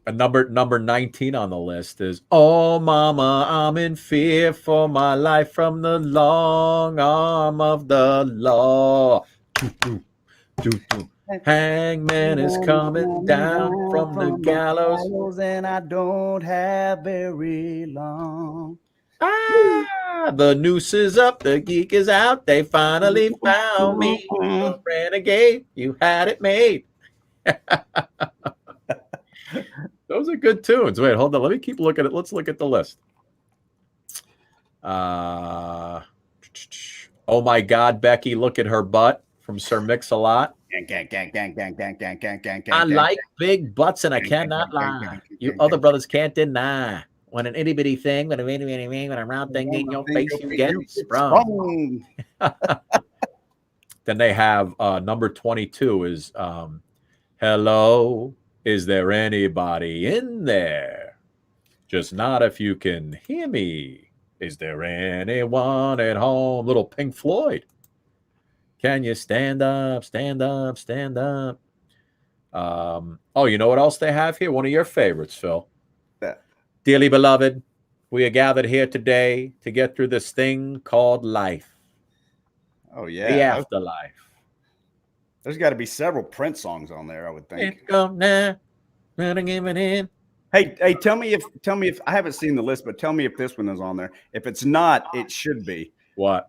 A number 19 on the list is, oh, mama, I'm in fear for my life from the long arm of the law. Hangman is coming down from the gallows.
And I don't have very long.
The noose is up, the geek is out. They finally found me. The renegade, you had it made. Those are good tunes. Wait, hold on. Let me keep looking at it. Let's look at the list. Oh my God, Becky, look at her butt from Sir Mix-a-Lot. I like big butts and I cannot lie. You other brothers can't deny. When an itty bitty thing, when a round thing in your face, you get sprung. Then they have number 22 is hello, is there anybody in there? Just not if you can hear me. Is there anyone at home? Little Pink Floyd. Can you stand up, stand up, stand up? Oh, you know what else they have here? One of your favorites, Phil.
Yeah.
Dearly beloved, we are gathered here today to get through this thing called life.
Oh, yeah.
The afterlife.
There's got to be several Prince songs on there, I would think. Hey, tell me if I haven't seen the list, but tell me if this one is on there. If it's not, it should be.
What?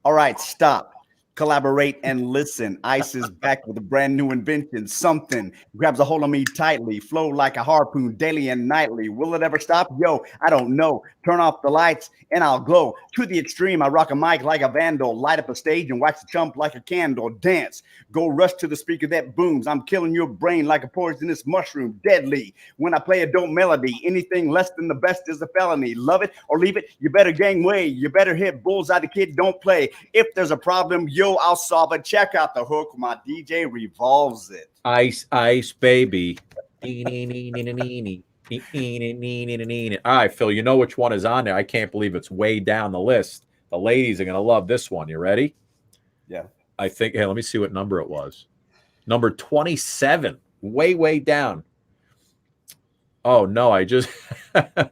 All right, stop. Collaborate and listen. Ice is back with a brand new invention. Something grabs a hold of me tightly. Flow like a harpoon daily and nightly. Will it ever stop? Yo, I don't know. Turn off the lights and I'll glow. To the extreme, I rock a mic like a vandal. Light up a stage and wax the chump like a candle. Dance. Go rush to the speaker that booms. I'm killing your brain like a poisonous mushroom. Deadly. When I play a dope melody, anything less than the best is a felony. Love it or leave it. You better gang way. You better hit bullseye. The kid don't play. If there's a problem, yo, I'll solve it. Check out the hook. My DJ revolves it.
Ice, ice, baby. All right, Phil, you know which one is on there. I can't believe it's way down the list. The ladies are going to love this one. You ready?
Yeah.
I think, hey, let me see what number it was. Number 27, way, way down. Oh no, I just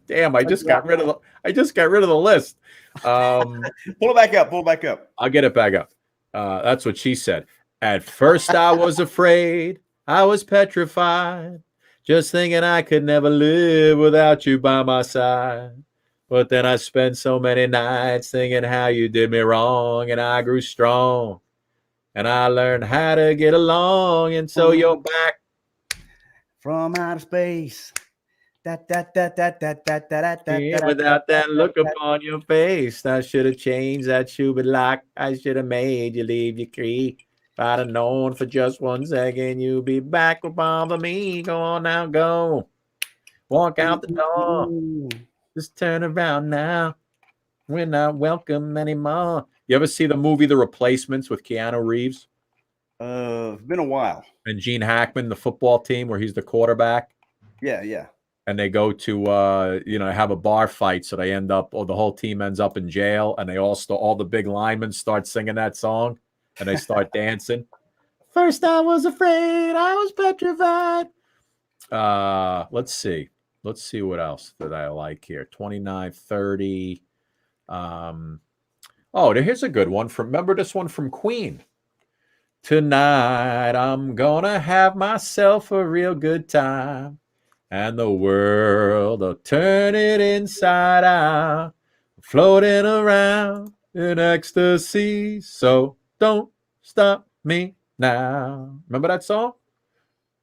damn, I just got rid of the list.
Pull it back up. Pull it back up.
I'll get it back up. That's what she said. At first I was afraid, I was petrified, just thinking I could never live without you by my side. But then I spent so many nights thinking how you did me wrong, and I grew strong, and I learned how to get along, and so you're back
from outer space.
Without that look upon your face, I should have changed that stupid lock. I should have made you leave your key. If I'd have known for just 1 second you'd be back with bother me. Go on now, go. Walk out the door. Just turn around now. We're not welcome anymore. You ever see the movie The Replacements with Keanu Reeves?
It's been a while.
And Gene Hackman, the football team where he's the quarterback?
Yeah, yeah.
And they go to have a bar fight, so they end up, or the whole team ends up in jail, and they all the big linemen start singing that song, and they start dancing. First I was afraid, I was petrified. Let's see what else that I like here. 29, 30. Here's a good one. Remember this one from Queen. Tonight I'm gonna have myself a real good time. And the world will turn it inside out, floating around in ecstasy. So don't stop me now. Remember that song?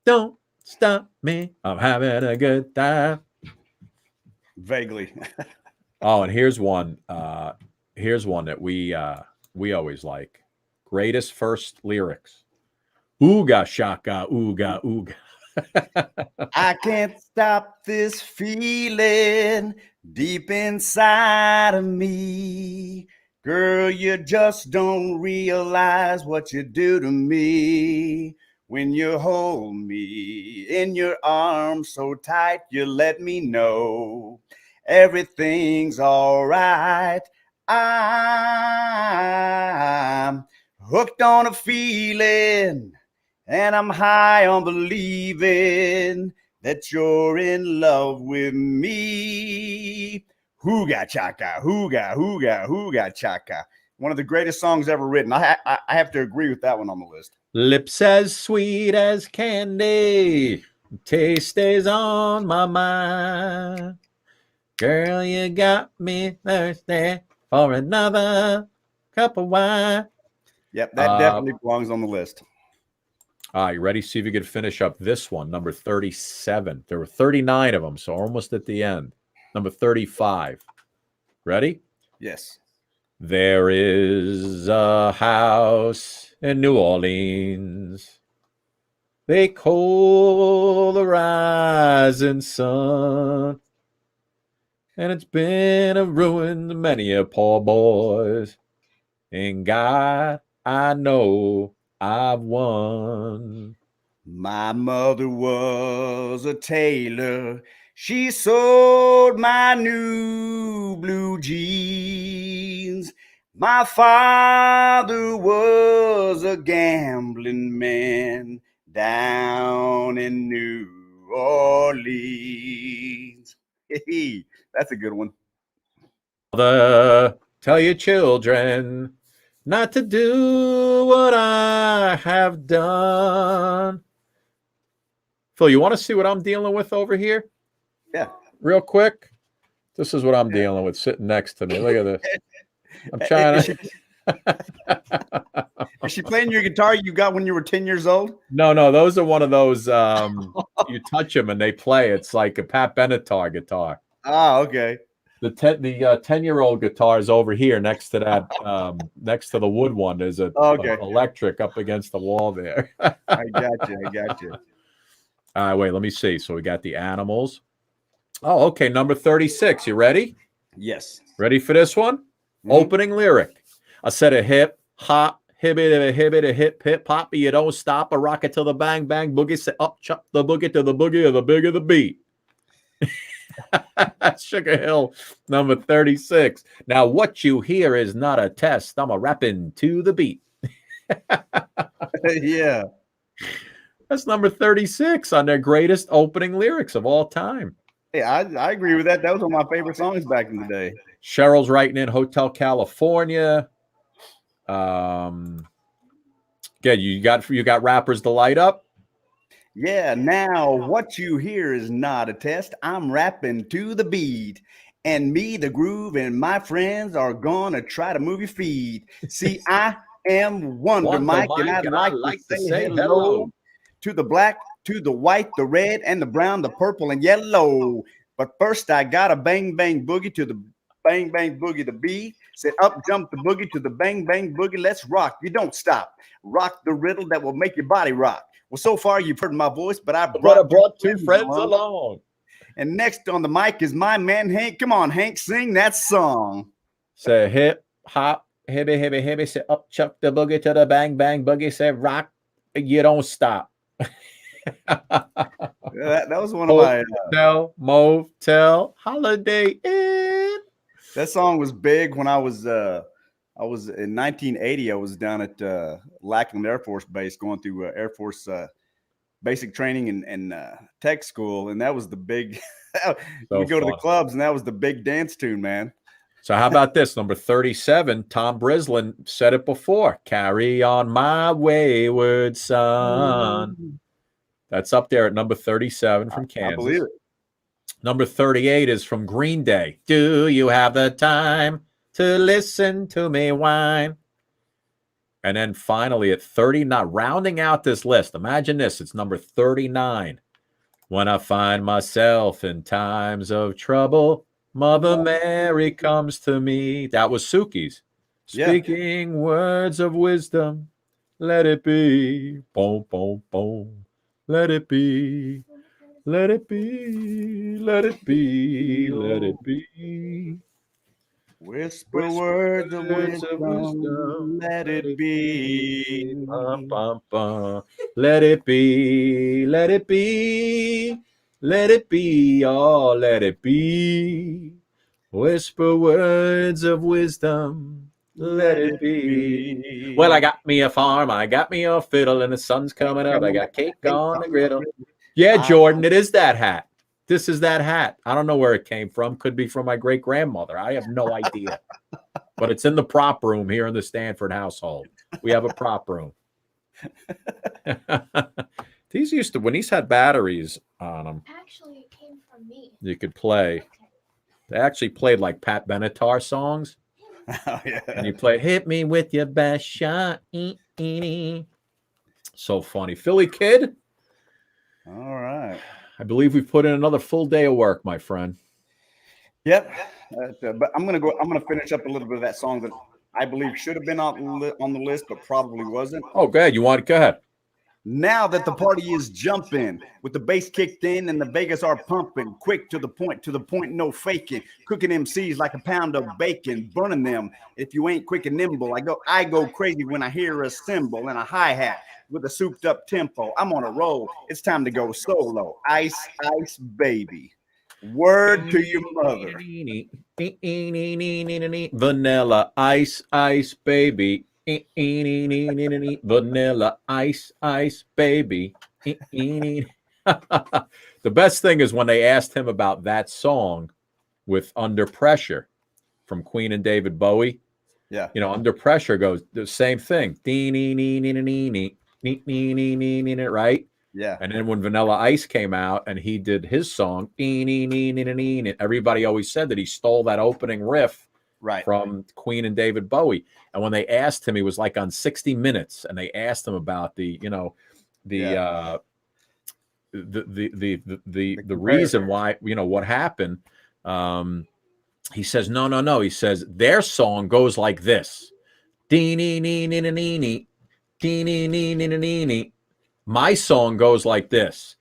Don't stop me. I'm having a good time.
Vaguely.
And here's one. Here's one that we always like. Greatest first lyrics. Ooga shaka, ooga ooga.
I can't stop this feeling deep inside of me. Girl, you just don't realize what you do to me. When you hold me in your arms so tight, you let me know everything's all right. I'm hooked on a feeling, and I'm high on believing that you're in love with me. Hooga chaka, hooga, hooga, hooga chaka. One of the greatest songs ever written. I have to agree with that one on the list.
Lips as sweet as candy, taste stays on my mind. Girl, you got me thirsty for another cup of wine.
Yep, that definitely belongs on the list.
All right, you ready? See if you can finish up this one, number 37. There were 39 of them, so almost at the end. Number 35. Ready?
Yes.
There is a house in New Orleans they call the rising sun, and it's been a ruin to many a poor boys. And God, I know I've won.
My mother was a tailor. She sewed my new blue jeans. My father was a gambling man down in New Orleans. That's a good one.
Tell your children not to do what I have done. Phil, you want to see what I'm dealing with over here?
Yeah.
Real quick. This is what I'm dealing with sitting next to me. Look at this. I'm trying to.
Is she playing your guitar you got when you were 10 years old?
No, those are one of those you touch them and they play. It's like a Pat Benatar guitar.
Ah, okay.
The 10-year-old guitar is over here next to that next to the wood one. There's a electric up against the wall there.
I got you.
All right, wait, let me see. So we got the animals. Oh, okay, number 36. You ready?
Yes.
Ready for this one? Mm-hmm. Opening lyric. I said a hip hop Hibbity, hip, hip, hop. You don't stop. A rocket till the bang, bang, boogie. Say up, chop the boogie to the boogie, or the bigger the beat. Sugar Hill, number 36. Now, what you hear is not a test. I'm a rapping to the beat.
Yeah.
That's number 36 on their greatest opening lyrics of all time.
Yeah, I agree with that. That was one of my favorite songs back in the day.
Cheryl's writing in Hotel California. Yeah, you got rappers to light up.
Yeah, now what you hear is not a test. I'm rapping to the beat. And me, the groove, and my friends are gonna try to move your feet. See, I am Wonder Mike, and I'd like to say hello to the black, to the white, the red, and the brown, the purple, and yellow. But first, I got a bang, bang boogie to the bang, bang boogie, the beat. Said up, jump the boogie to the bang, bang boogie. Let's rock. You don't stop. Rock the riddle that will make your body rock. Well, so far you've heard my voice, but I brought two friends along. And next on the mic is my man Hank. Come on, Hank, sing that song.
Say hip hop, hibby, hibby, hibby. Say up, chuck the boogie to the bang, bang boogie. Say rock, you don't stop.
that was one of my
Motel, Holiday Inn.
That song was big when I was in 1980. I was down at Lackland Air Force Base going through Air Force basic training and tech school, and that was the big. We go to the clubs, and that was the big dance tune, man.
So how about this? Number 37, Tom Brislin said it before. Carry on my wayward son. That's up there at number 37 from Kansas.
I believe it.
Number 38 is from Green Day. Do you have the time to listen to me whine? And then finally at 39, rounding out this list, imagine this, it's number 39. When I find myself in times of trouble, Mother Mary comes to me. That was Suki's. Speaking words of wisdom, let it be. Boom, boom, boom. Let it be. Let it be. Let it be. Let it be.
Whisper words of wisdom, let it be.
Bum, bum, bum. Let it be, let it be, let it be, oh, let it be. Whisper words of wisdom, let it be. Well, I got me a farm, I got me a fiddle, and the sun's coming up. I got cake on the griddle. Yeah, Jordan, it is that hat. This is that hat. I don't know where it came from. Could be from my great-grandmother. I have no idea. But it's in the prop room here in the Stanford household. We have a prop room. These used to, when these had batteries on them.
Actually, it came from me.
You could play. Okay. They actually played like Pat Benatar songs.
Oh, yeah.
And you play, hit me with your best shot. So funny. Philly Kid.
All right.
I believe we've put in another full day of work, my friend.
Yep. But I'm gonna finish up a little bit of that song that I believe should have been on the list, but probably wasn't.
Oh, go ahead. Go ahead.
Now that the party is jumping, with the bass kicked in and the Vegas are pumping, quick to the point, no faking, cooking MCs like a pound of bacon, burning them. If you ain't quick and nimble, I go crazy when I hear a cymbal and a hi-hat with a souped up tempo. I'm on a roll. It's time to go solo. Ice, ice, baby. Word to your mother.
Vanilla ice, ice, baby. Vanilla ice, ice, baby. The best thing is when they asked him about that song with Under Pressure from Queen and David Bowie.
Yeah.
You know, Under Pressure goes the same thing. Right?
Yeah.
And then when Vanilla Ice came out and he did his song, everybody always said that he stole that opening riff from Queen and David Bowie. And when they asked him, he was like on 60 Minutes, and they asked him about the reason why, what happened. He says, no. He says their song goes like this. My song goes like this.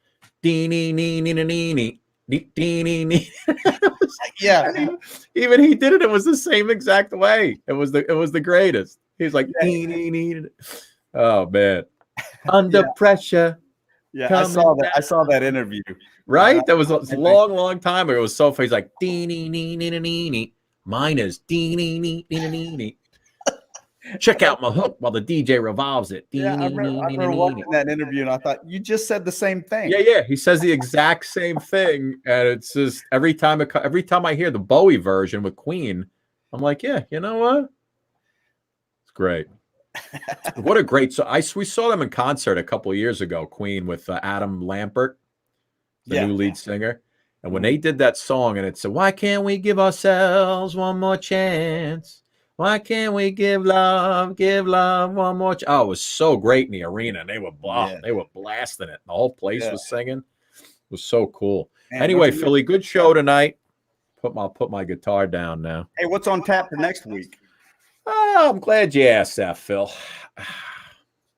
Yeah. Even he did it. It was the same exact way. It was the greatest. He's like, oh man, under pressure.
Yeah,
Coming
I saw that interview.
Right? That was a long time ago. It was so funny. He's like, mine is check out my hook while the DJ revolves it.
Yeah, I remember watching that interview and I thought, you just said the same thing.
Yeah. He says the exact same thing. And it's just every time I hear the Bowie version with Queen, I'm like, yeah, you know what? It's great. What a great we saw them in concert a couple of years ago, Queen with Adam Lambert, the new lead singer. And when they did that song and it said, why can't we give ourselves one more chance? Why can't we give love one more chance? Oh, it was so great in the arena. And they were blasting it. The whole place was singing. It was so cool. Man, anyway, Philly, good show tonight. I'll put my guitar down now.
Hey, what's on tap for next week?
Oh, I'm glad you asked that, Phil.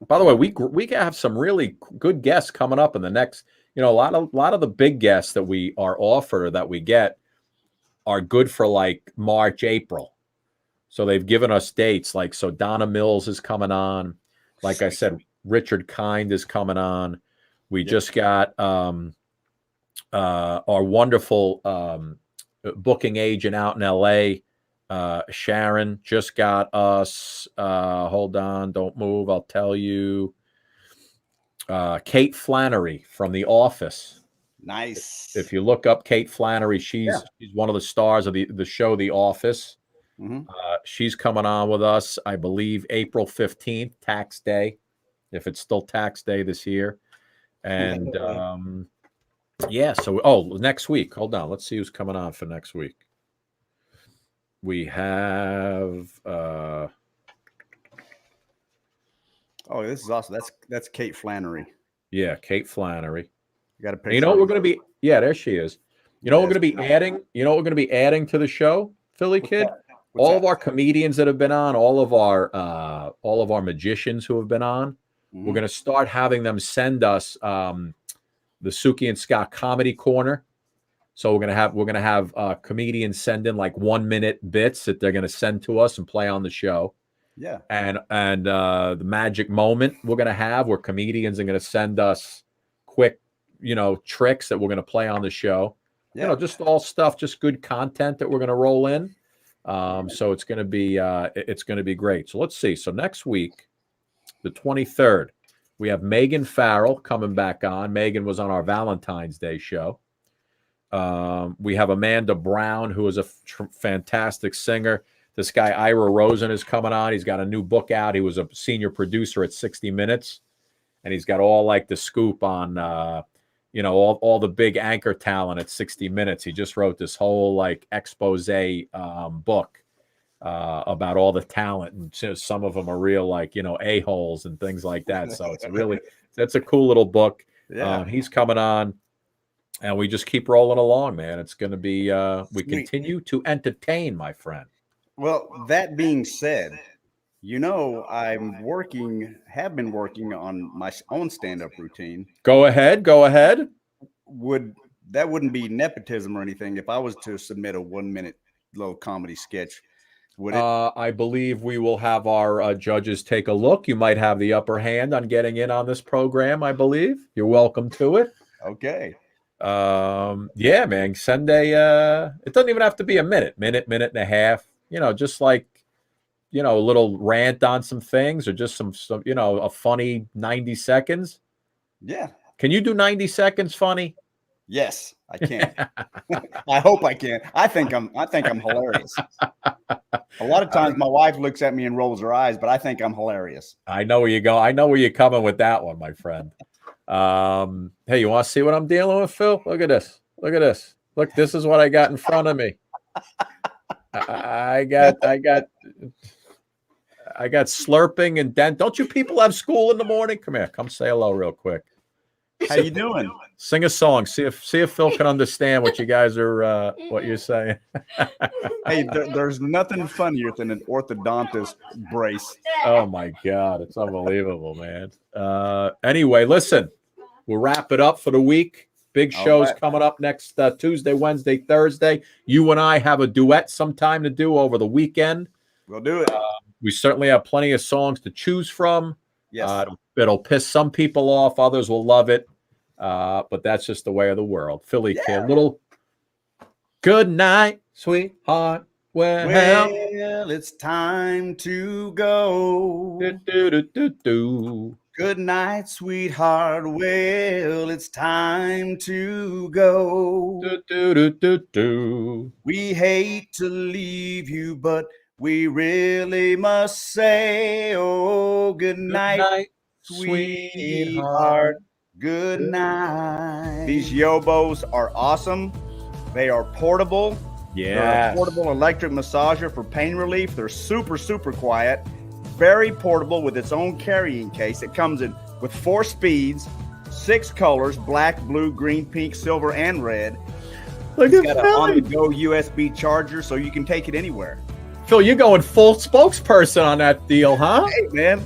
By the way, we have some really good guests coming up in the next. A lot of the big guests that we are offered or that we get are good for like March, April. So they've given us dates. Like, so Donna Mills is coming on. Like I said, Richard Kind is coming on. We just got our wonderful booking agent out in LA. Sharon just got us. Hold on, don't move. I'll tell you. Kate Flannery from The Office.
Nice.
If you look up Kate Flannery, she's one of the stars of the show The Office. Mm-hmm. She's coming on with us, I believe, April 15th, tax day, if it's still tax day this year. And so next week. Hold on, let's see who's coming on for next week. We have
this is awesome. That's Kate Flannery.
Yeah, Kate Flannery.
You got a picture.
You know what we're going to be? Yeah, there she is. You know what we're going to be adding? You know what we're going to be adding to the show, Philly Kid? All of our comedians that have been on, all of our magicians who have been on. Mm-hmm. We're going to start having them send us the Suki and Scott Comedy Corner. So we're gonna have comedians send in like 1 minute bits that they're gonna send to us and play on the show.
Yeah.
And the magic moment we're gonna have where comedians are gonna send us quick, tricks that we're gonna play on the show. Yeah. Just all stuff, just good content that we're gonna roll in. So it's gonna be great. So let's see. So next week, the 23rd, we have Megan Farrell coming back on. Megan was on our Valentine's Day show. We have Amanda Brown, who is a fantastic singer. This guy, Ira Rosen, is coming on. He's got a new book out. He was a senior producer at 60 Minutes. And he's got all like the scoop on, all the big anchor talent at 60 Minutes. He just wrote this whole like expose book about all the talent. And some of them are real like, a-holes and things like that. So that's a cool little book. Yeah. He's coming on. And we just keep rolling along, man. It's going to be, we continue to entertain, my friend.
Well, that being said, have been working on my own stand-up routine.
Go ahead.
That wouldn't be nepotism or anything if I was to submit a 1 minute little comedy sketch, would it?
I believe we will have our judges take a look. You might have the upper hand on getting in on this program, I believe. You're welcome to it.
Okay.
Yeah, man, Sunday, it doesn't even have to be a minute and a half, just like, a little rant on some things or just some, a funny 90 seconds.
Yeah.
Can you do 90 seconds funny?
Yes, I can. I hope I can. I think I'm hilarious. A lot of times my wife looks at me and rolls her eyes, but I think I'm hilarious.
I know where you go. I know where you're coming with that one, my friend. Hey, you want to see what I'm dealing with, Phil? Look at this. Look, this is what I got in front of me. I got slurping and dent. Don't you people have school in the morning? Come here. Come say hello real quick.
How you doing?
Sing a song. See if Phil can understand what you guys are what you're saying.
Hey, there's nothing funnier than an orthodontist brace.
Oh my God, it's unbelievable, man. Anyway, listen, we'll wrap it up for the week. Big shows coming up next Tuesday, Wednesday, Thursday. You and I have a duet sometime to do over the weekend.
We'll do it.
We certainly have plenty of songs to choose from.
Yes.
It'll piss some people off. Others will love it. But that's just the way of the world. Philly kid, little good night, sweetheart. Well,
it's time to go. Good night, sweetheart. Well, it's time to go. We hate to leave you, but we really must say, oh, good night, sweetheart. Good night. These Yobos are awesome. They are portable.
Yeah.
They're a portable electric massager for pain relief. They're super, super quiet. Very portable with its own carrying case. It comes in with 4 speeds, 6 colors, black, blue, green, pink, silver, and red. It's got an on-the-go USB charger, so you can take it anywhere.
Phil, you're going full spokesperson on that deal, huh?
Hey, man,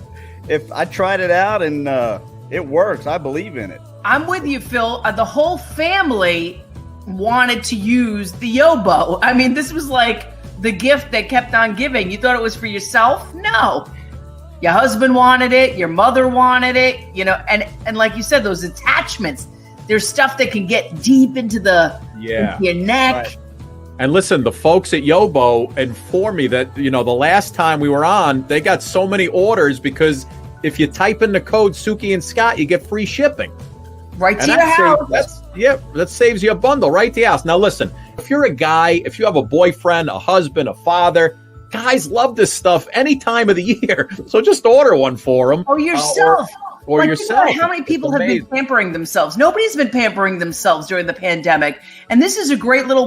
if I tried it out and it works, I believe in it.
I'm with you, Phil. The whole family wanted to use the Yobo. I mean, this was like the gift that kept on giving. You thought it was for yourself? No. Your husband wanted it. Your mother wanted it. You know, and like you said, those attachments. There's stuff that can get deep into into your neck.
Right.
And listen, the folks at Yobo informed me that, the last time we were on, they got so many orders because if you type in the code Suki and Scott, you get free shipping.
Right to your house.
That saves you a bundle right to your house. Now, listen, if you're a guy, if you have a boyfriend, a husband, a father, guys love this stuff any time of the year. So just order one for them.
Or yourself.
Or
like,
yourself.
How many people have been pampering themselves? Nobody's been pampering themselves during the pandemic. And this is a great little way